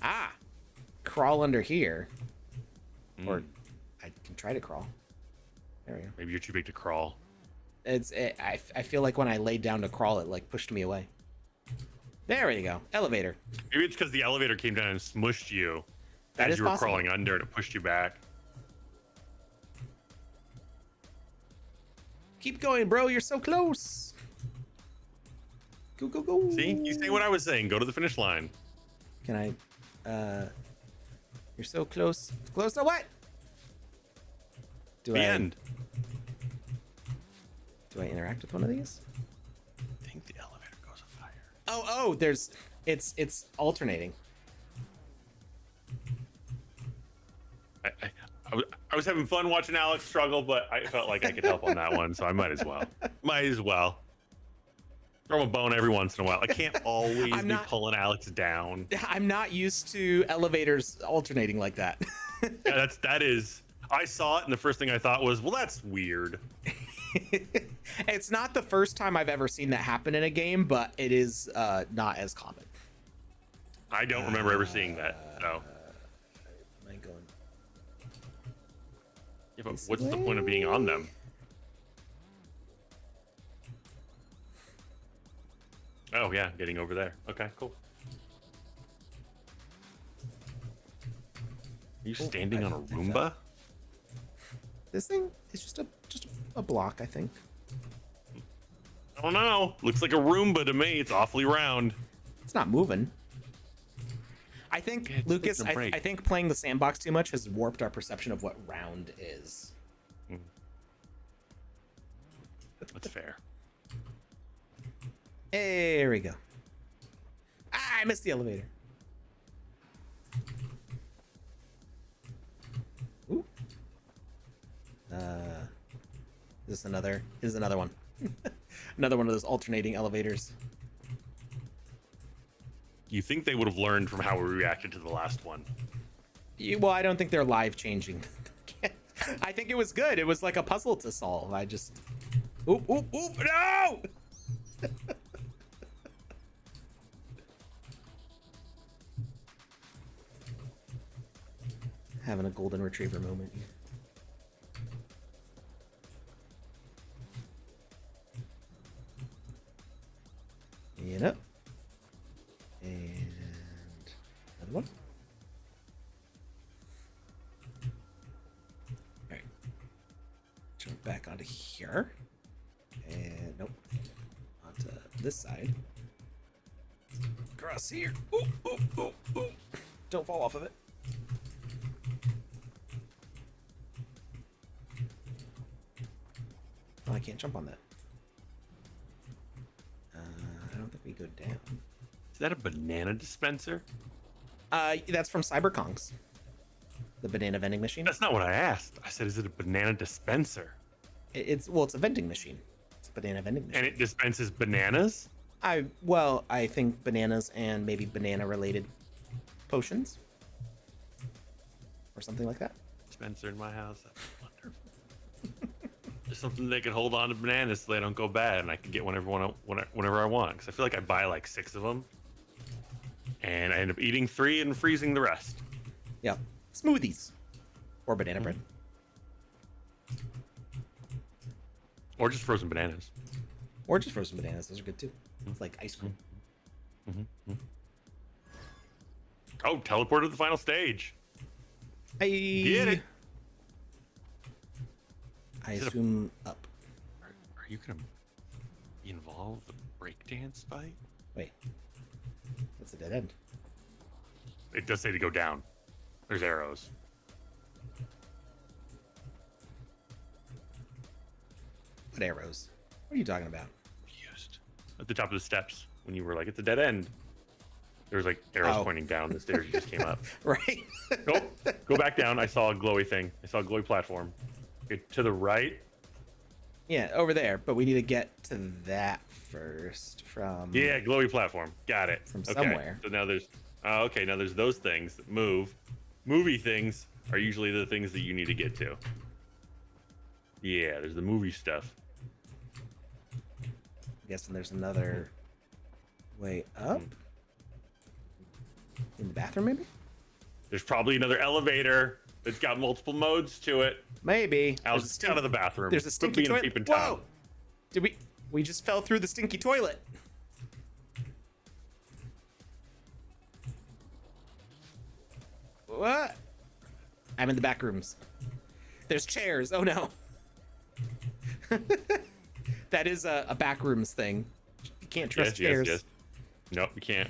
Ah! crawl under here. Or I can try to crawl. There we go. Maybe you're too big to crawl. I feel like when I laid down to crawl, it like pushed me away. There we go. Elevator. Maybe it's because the elevator came down and smushed you That as is you were possible. crawling under and it pushed you back. Keep going, bro. You're so close. Go, go, go. See? You say what I was saying. Go to the finish line. Can I? You're so close. Close to what? The end. Do I interact with one of these? I think the elevator goes on fire. Oh, it's alternating. I was having fun watching Alex struggle, but I felt like I could help on that one, so I might as well. Might as well. Throw him a bone every once in a while. I can't always be pulling Alex down. I'm not used to elevators alternating like that. Yeah, that is. I saw it, and the first thing I thought was, well, that's weird. It's not the first time I've ever seen that happen in a game, but it is not as common. I don't remember ever seeing that. So. Am I going? Yeah, but what's the point of being on them? Oh yeah, getting over there. Okay, cool. Are you standing on a Roomba? This thing is just a block, I think. I don't know. Looks like a Roomba to me. It's awfully round. It's not moving. I think, Yeah, Lucas, I think playing the sandbox too much has warped our perception of what round is. That's fair. There we go. Ah, I missed the elevator. Ooh. This is another one. Another one of those alternating elevators. You think they would have learned from how we reacted to the last one? Well, I don't think they're live changing. I think it was good. It was like a puzzle to solve. I just... Oop, oop, oop, no! Having a golden retriever moment here. And up. And another one. Alright. Jump back onto here. And nope. Onto this side. Across here. Ooh, ooh, ooh, ooh. Don't fall off of it. Oh, I can't jump on that. I don't think we go down. Is that a banana dispenser? That's from CyberKongz. The banana vending machine. That's not what I asked. I said, is it a banana dispenser? It's a vending machine. It's a banana vending machine. And it dispenses bananas? I think bananas and maybe banana related potions. Or something like that. Dispenser in my house. That's wonderful. There's something they can hold on to bananas so they don't go bad, and I can get whenever I want. Because I feel like I buy like 6 of them, and I end up eating 3 and freezing the rest. Yeah, smoothies or banana bread, or just frozen bananas. Or just frozen bananas. Those are good too. It's like ice cream. Oh, teleport to the final stage. Hey. Get it. I assume up. Are you gonna be involved with the breakdance fight? Wait, that's a dead end. It does say to go down. There's arrows. What arrows? What are you talking about? Used at the top of the steps when you were like, it's a dead end. There was like arrows pointing down the stairs you just came up. Right. Go back down. I saw a glowy thing. I saw a glowy platform. Okay, to the right. Yeah, over there. But we need to get to that first from... Yeah, glowy platform. Got it. From okay. somewhere. So now there's... okay, now there's those things that move. Movie things are usually the things that you need to get to. Yeah, there's the movie stuff. I'm guessing there's another way up? In the bathroom, maybe? There's probably another elevator that's got multiple modes to it. Maybe. Alex, out of the bathroom. There's a stinky toilet. Whoa! Tom. Did we just fell through the stinky toilet. What? I'm in the back rooms. There's chairs. Oh no. That is a back rooms thing. You can't trust chairs. Yes. Nope, you can't.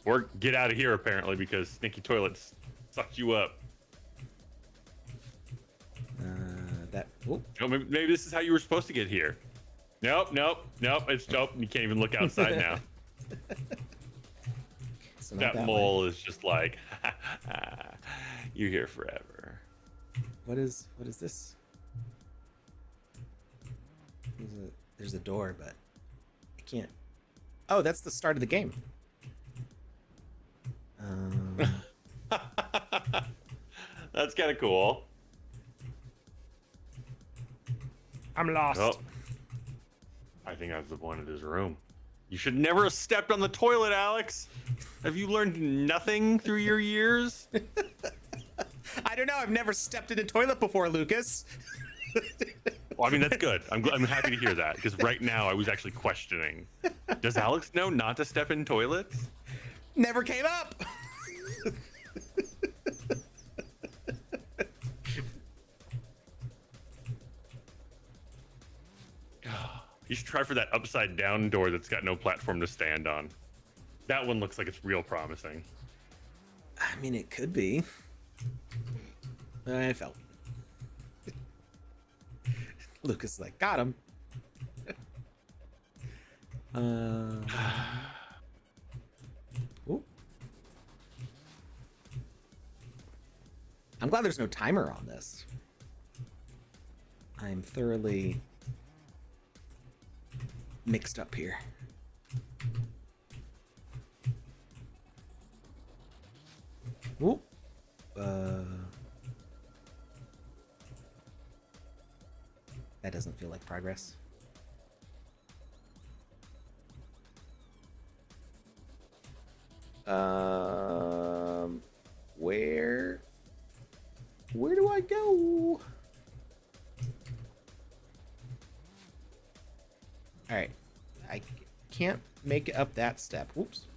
Or get out of here, apparently, because stinky toilets suck you up. Oh, maybe this is how you were supposed to get here. Nope. It's nope. You can't even look outside now. So that mole is just like, you're here forever. What is this? There's a door, but I can't. Oh, that's the start of the game. That's kind of cool. I'm lost. Oh, I think that's the point of this room. You should never have stepped on the toilet, Alex. Have you learned nothing through your years? I don't know. I've never stepped in a toilet before, Lucas. Well, I mean, that's good. I'm happy to hear that, because right now I was actually questioning. Does Alex know not to step in toilets? Never came up. You should try for that upside down door that's got no platform to stand on. That one looks like it's real promising. I mean, it could be. I fell. Lucas is like, got him. Ooh. I'm glad there's no timer on this. I'm thoroughly mixed up here. Ooh. That doesn't feel like progress. Where do I go? All right, I can't make it up that step. Whoops.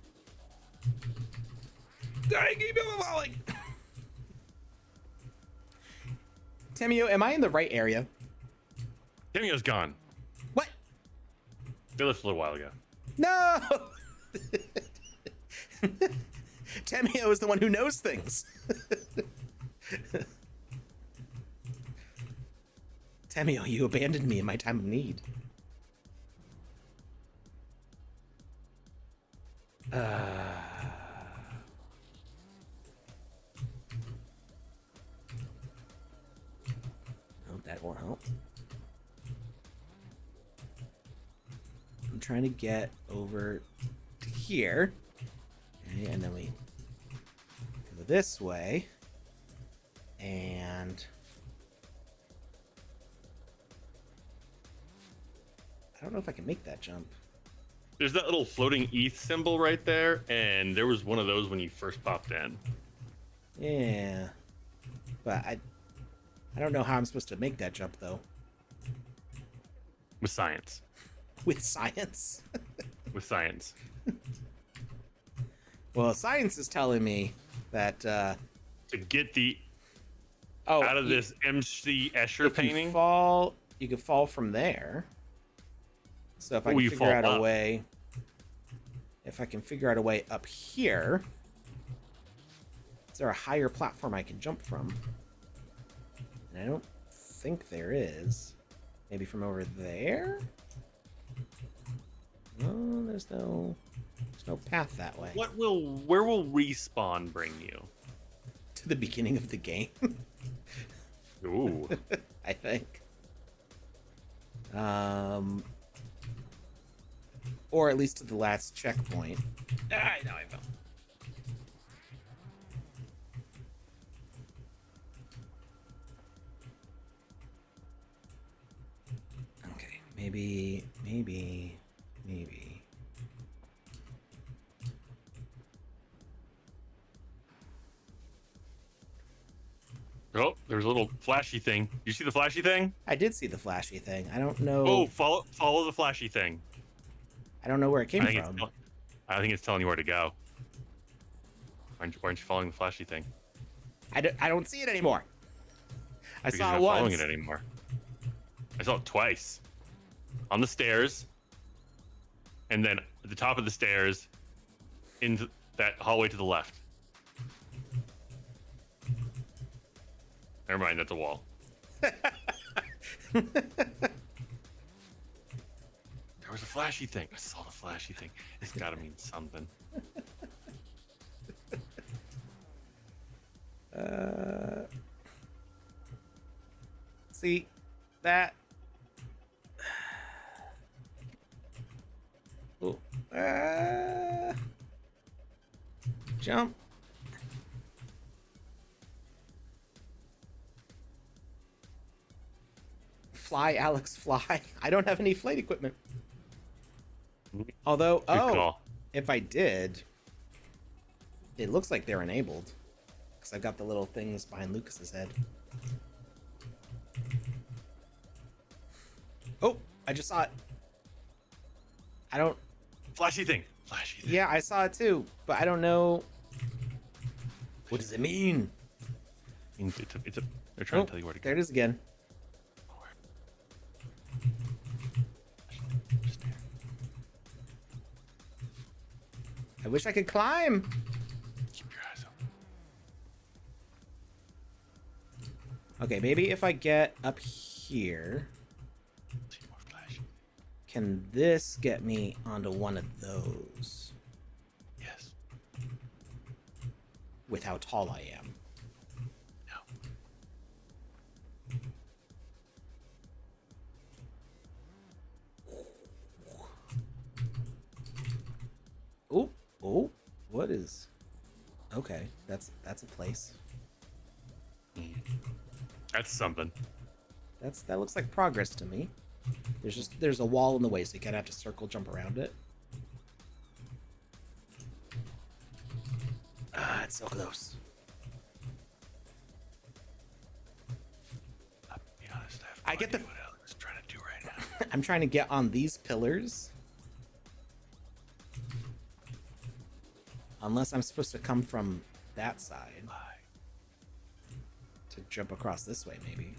I keep falling. Temio, am I in the right area? Timio's gone. What? They left a little while ago. No! Temio is the one who knows things. Temio, you abandoned me in my time of need. No, that won't help. I'm trying to get over to here. Okay, and then we go this way. And I don't know if I can make that jump. There's that little floating ETH symbol right there, and there was one of those when you first popped in. Yeah. But I don't know how I'm supposed to make that jump, though. With science. With science? With science. Well, science is telling me that... to get the... out of this MC Escher painting? You could fall from there. So if I can figure out a way... If I can figure out a way up here... Is there a higher platform I can jump from? And I don't think there is. Maybe from over there? No, there's no path that way. Where will respawn bring you? To the beginning of the game. Ooh. I think. Or at least to the last checkpoint. Ah, now I fell. Okay, maybe. Oh, there's a little flashy thing. You see the flashy thing? I did see the flashy thing. I don't know. Oh, follow the flashy thing. I don't know where it came from. I think it's telling you where to go. Why aren't you following the flashy thing? I don't see it anymore. I Because saw you're it not once. following it anymore. I saw it twice. On the stairs. And then at the top of the stairs. Into that hallway to the left. Never mind, that's a wall. There was a flashy thing. I saw the flashy thing. It's gotta mean something. See that? Oh. Jump. Fly, Alex, fly. I don't have any flight equipment. Although, if I did, it looks like they're enabled. Because I've got the little things behind Lucas's head. Oh, I just saw it. I don't... Flashy thing. Flashy thing. Yeah, I saw it too, but I don't know... What does it mean? They're trying to tell you where to go. There it is again. I wish I could climb. Keep your eyes open. Okay, maybe if I get up here, can this get me onto one of those? Yes. With how tall I am. No. Oh, what is... Okay, that's a place. That's something. That looks like progress to me. There's a wall in the way, so you kind of have to circle jump around it. Ah, it's so close. I'll be honest, I get the... what Alex is trying to do right now. I'm trying to get on these pillars. Unless I'm supposed to come from that side. To jump across this way, maybe.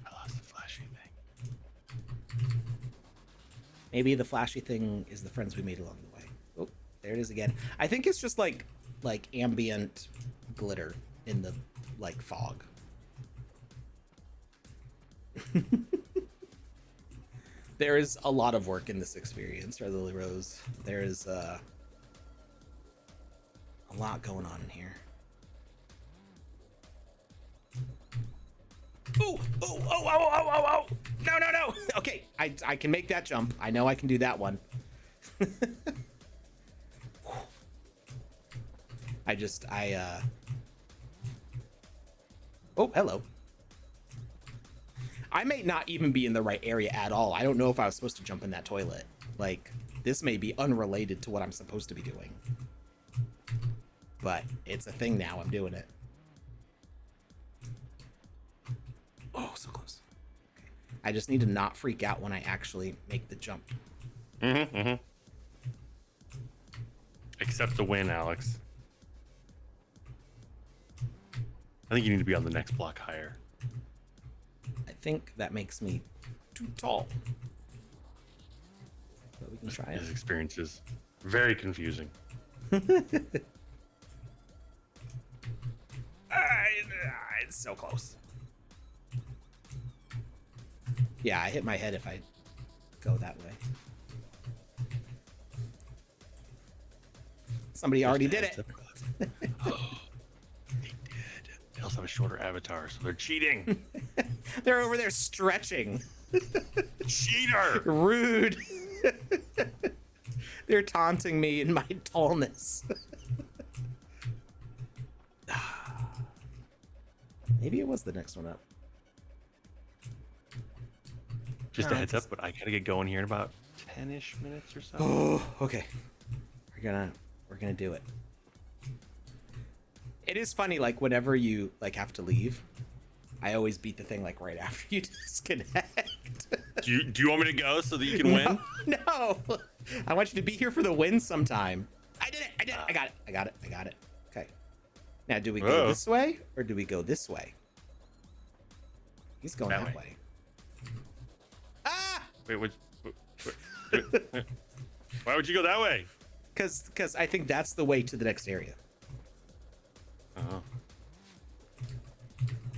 I lost the flashy thing. Maybe the flashy thing is the friends we made along the way. Oh, there it is again. I think it's just like ambient glitter in the fog. There is a lot of work in this experience, right, Lily Rose? There is a lot going on in here. Oh! No! Okay, I can make that jump. I know I can do that one. Oh, hello. I may not even be in the right area at all. I don't know if I was supposed to jump in that toilet. This may be unrelated to what I'm supposed to be doing. But it's a thing now. I'm doing it. Oh, so close. Okay. I just need to not freak out when I actually make the jump. Accept the win, Alex. I think you need to be on the next block higher. I think that makes me too tall. But we can try it. This experience is very confusing. It's so close. Yeah, I hit my head if I go that way. Somebody already did it. They did. They also have a shorter avatar, so they're cheating. They're over there stretching. Cheater! Rude. They're taunting me in my tallness. Maybe it was the next one up. Just a heads up, but I gotta get going here in about 10-ish minutes or so. Oh, okay. we're gonna do it. It is funny, like whenever you like have to leave, I always beat the thing like right after you disconnect. Do you want me to go so that you can win? No, I want you to be here for the win sometime. I did it. I got it. Okay. Now, do we go this way or do we go this way? He's going that way. Ah! Wait, why would you go that way? Because I think that's the way to the next area. Uh-huh.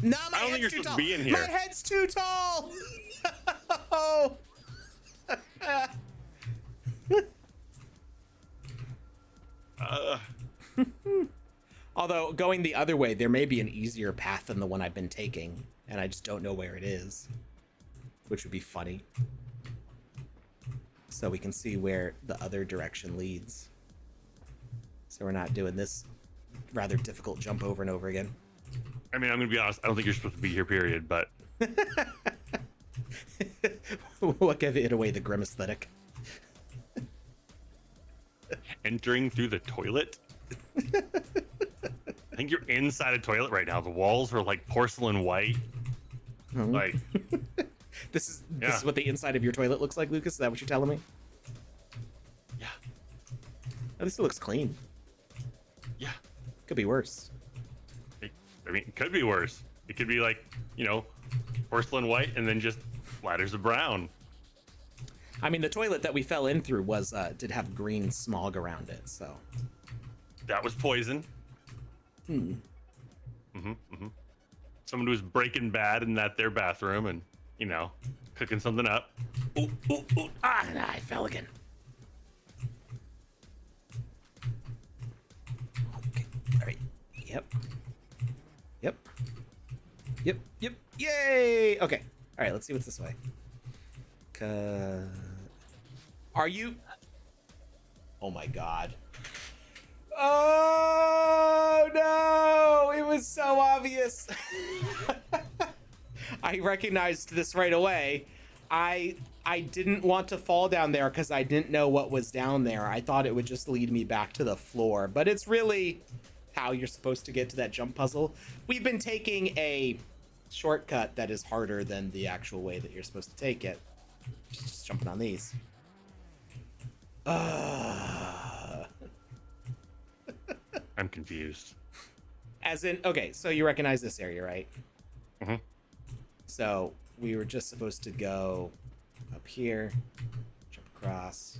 No, I don't think you're supposed to be in here. My head's too tall. Oh. Although going the other way, there may be an easier path than the one I've been taking, and I just don't know where it is, which would be funny. So we can see where the other direction leads. So we're not doing this rather difficult jump over and over again. I mean, I'm gonna be honest. I don't think you're supposed to be here, period. But what gave it away? The grim aesthetic. Entering through the toilet. I think you're inside a toilet right now. The walls are like porcelain white. Like this is what the inside of your toilet looks like, Lucas. Is that what you're telling me? Yeah. At least it looks clean. Yeah. Could be worse. I mean, it could be worse. It could be like, porcelain white and then just splatters of brown. I mean, the toilet that we fell in through did have green smog around it, so. That was poison. Someone was Breaking Bad in their bathroom and, cooking something up. Ooh. Ah, nah, I fell again. Okay, all right. Yep. Yay! Okay. All right, let's see what's this way. Are you... Oh my god. Oh no! It was so obvious. I recognized this right away. I didn't want to fall down there because I didn't know what was down there. I thought it would just lead me back to the floor, but it's really how you're supposed to get to that jump puzzle. We've been taking a shortcut that is harder than the actual way that you're supposed to take it. Just jumping on these. I'm confused. As in, okay, so you recognize this area, right? Mm-hmm. So we were just supposed to go up here, jump across,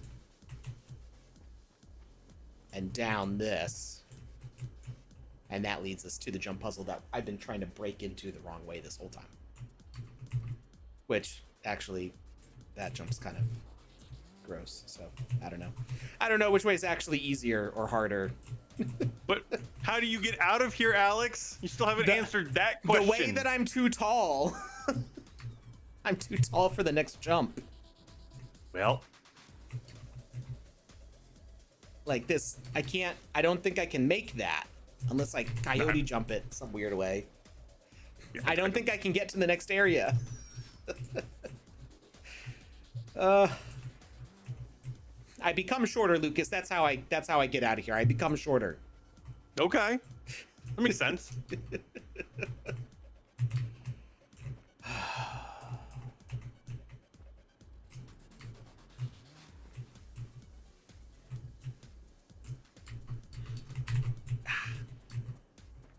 and down this. And that leads us to the jump puzzle that I've been trying to break into the wrong way this whole time. Which, actually, that jump's kind of gross, so I don't know. I don't know which way is actually easier or harder. But how do you get out of here, Alex? You still haven't answered that question. The way that I'm too tall. I'm too tall for the next jump. Well. Like this, I don't think I can make that. Unless I coyote jump it some weird way. Yeah, I don't think I can get to the next area. I become shorter, Lucas. That's how I get out of here. I become shorter. Okay. That makes sense.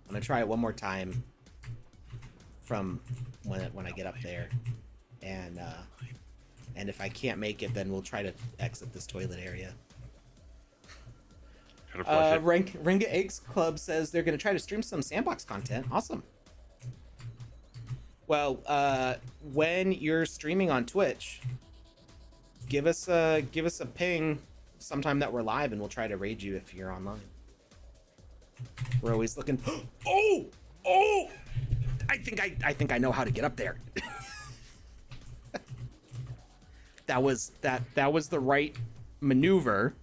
I'm gonna try it one more time from when I get up there, and if I can't make it, then we'll try to exit this toilet area. Ringa Eggs Club says they're gonna try to stream some Sandbox content. Awesome. Well, when you're streaming on Twitch, give us a ping sometime that we're live, and we'll try to raid you if you're online. We're always looking. Oh! I think I know how to get up there. that was the right maneuver.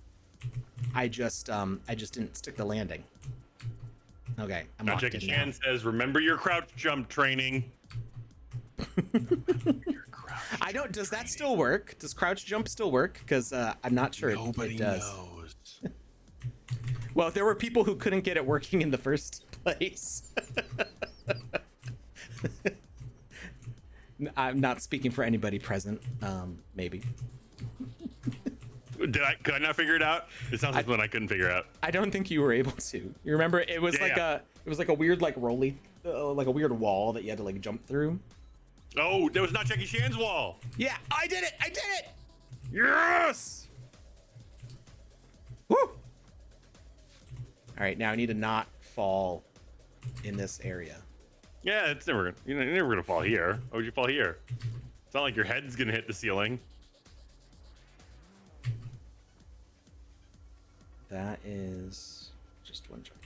I just didn't stick the landing. Okay, I'm now Jackie Chan says, "Remember your crouch jump training." I don't. Does that still work? Does crouch jump still work? Because I'm not sure. Nobody it does. knows. Well, there were people who couldn't get it working in the first place. I'm not speaking for anybody present. Maybe. Could I not figure it out? It sounds like one I couldn't figure out. I don't think you were able to. You remember it was like a weird like rolly, like a weird wall that you had to like jump through. Oh, that was not Jackie Chan's wall. Yeah, I did it. I did it. Yes. Woo. All right, now I need to not fall in this area. Yeah, it's never. You're never gonna fall here. Why would you fall here? It's not like your head's gonna hit the ceiling. That is just one jump.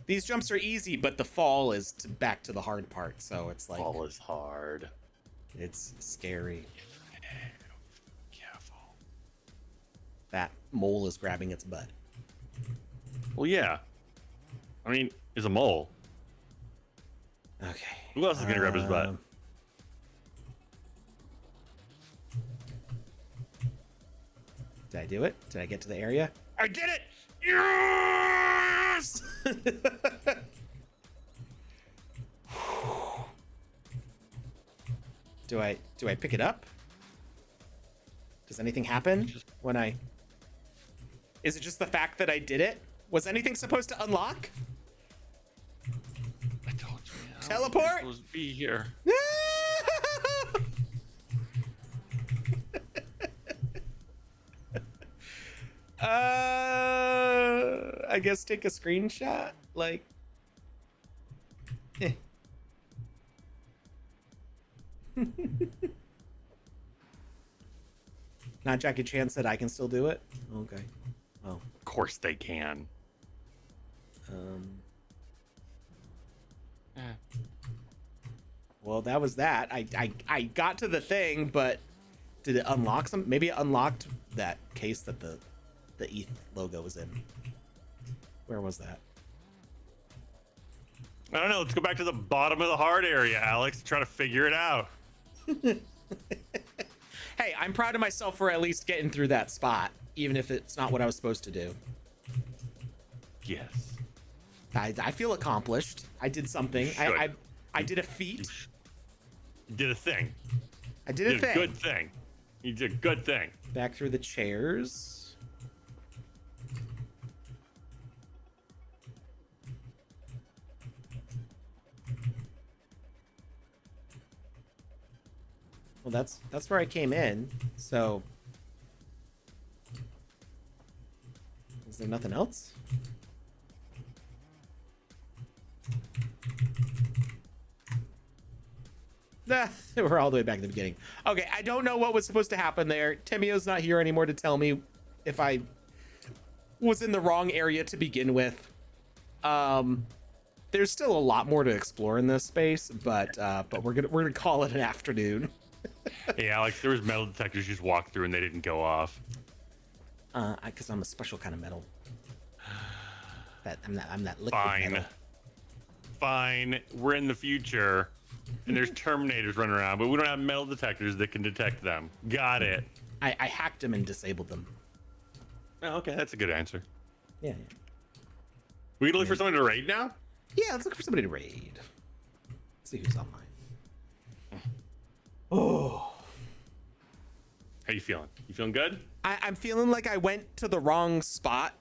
These jumps are easy, but the fall is back to the hard part. So it's like Fall is hard. It's scary. Careful. That mole is grabbing its butt. Well, yeah. I mean, it's a mole. Okay. Who else is gonna grab his butt? Did I do it? Did I get to the area? I did it! Yes! Do I pick it up? Does anything happen when I... Is it just the fact that I did it? Was anything supposed to unlock? I told you. Teleport? I'm supposed to be here. I guess take a screenshot. Like, Not Jackie Chan said I can still do it. Okay. Oh. Of course they can. Well, that was that. I got to the thing, but did it unlock some? Maybe it unlocked that case that the ETH logo was in. Where was that? I don't know. Let's go back to the bottom of the hard area, Alex. Try to figure it out. Hey, I'm proud of myself for at least getting through that spot, even if it's not what I was supposed to do. Yes. I feel accomplished. I did something. I did a feat. You did a thing. I did a thing. Good thing. You did a good thing. Back through the chairs. Well, that's where I came in. So, is there nothing else? We're all the way back at the beginning. Okay, I don't know what was supposed to happen there. Timio's not here anymore to tell me if I was in the wrong area to begin with. There's still a lot more to explore in this space, but we're gonna call it an afternoon. Hey, Alex, there was metal detectors you just walked through and they didn't go off. Because I'm a special kind of metal. I'm that liquid Fine. metal. Fine. We're in the future, and there's Terminators running around, but we don't have metal detectors that can detect them. Got it. I hacked them and disabled them. Oh, okay, that's a good answer. Yeah. We gonna look for someone to raid now? Yeah, let's look for somebody to raid. Let's see who's online. Oh. How you feeling? You feeling good? I'm feeling like I went to the wrong spot.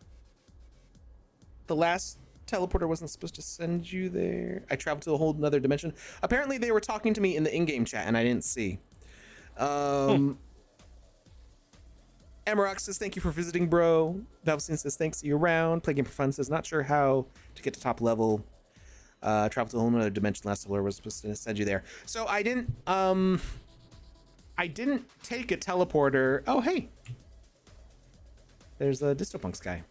The last teleporter wasn't supposed to send you there. I traveled to a whole nother dimension. Apparently they were talking to me in the in-game chat and I didn't see. Amarok says, thank you for visiting, bro. Valvesine says, thanks, see you around. Play Game for Fun says, not sure how to get to top level. Travel to a whole nother dimension. Last teleporter was supposed to send you there. So I didn't take a teleporter. Oh, hey. There's a Distopunks guy.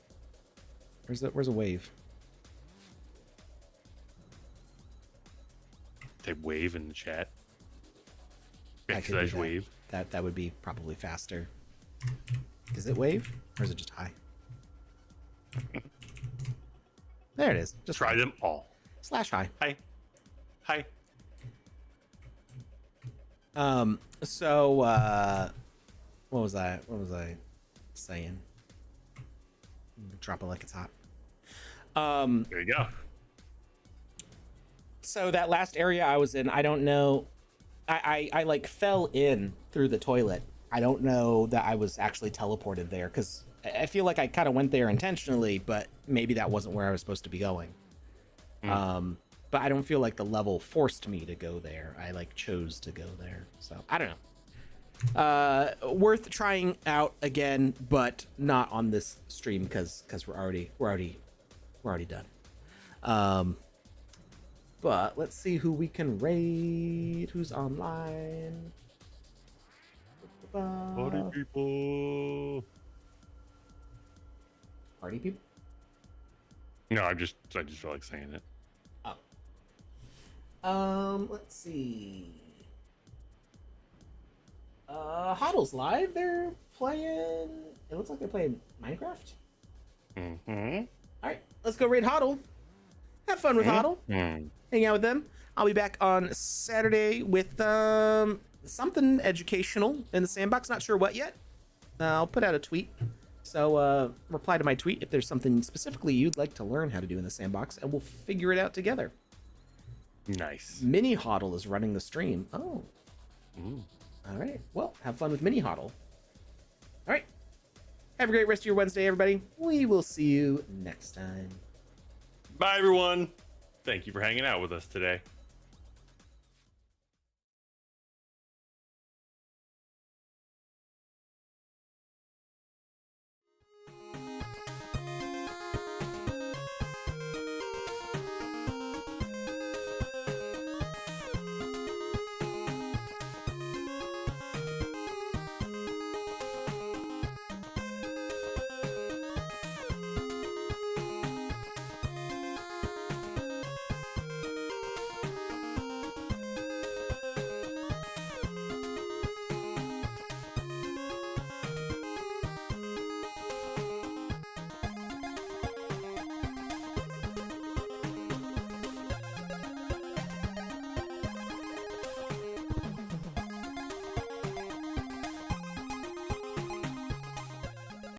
Where's a wave? They wave in the chat. I could do that. Wave. That would be probably faster. Is it wave or is it just high? There it is. Just try them all. / high. Hi. Hi. So what was I saying? Drop it like it's hot. There you go. So that last area I was in, I don't know. I like fell in through the toilet. I don't know that I was actually teleported there because I feel like I kind of went there intentionally, but maybe that wasn't where I was supposed to be going. But I don't feel like the level forced me to go there. I like chose to go there. So I don't know. Worth trying out again, but not on this stream because we're already done. But let's see who we can raid. Who's online? Party people. Party people? No, I just feel like saying it. Let's see. Hodl's live. They're playing. It looks like they're playing Minecraft. Mm-hmm. All right, let's go raid Hodl. Have fun with Hodl. Hang out with them. I'll be back on Saturday with something educational in the sandbox. Not sure what yet. I'll put out a tweet. So reply to my tweet if there's something specifically you'd like to learn how to do in the sandbox, and we'll figure it out together. Nice. Mini Hodl is running the stream. Oh. Ooh. All right. Well, have fun with Mini Hodl. All right. Have a great rest of your Wednesday, everybody. We will see you next time. Bye, everyone. Thank you for hanging out with us today.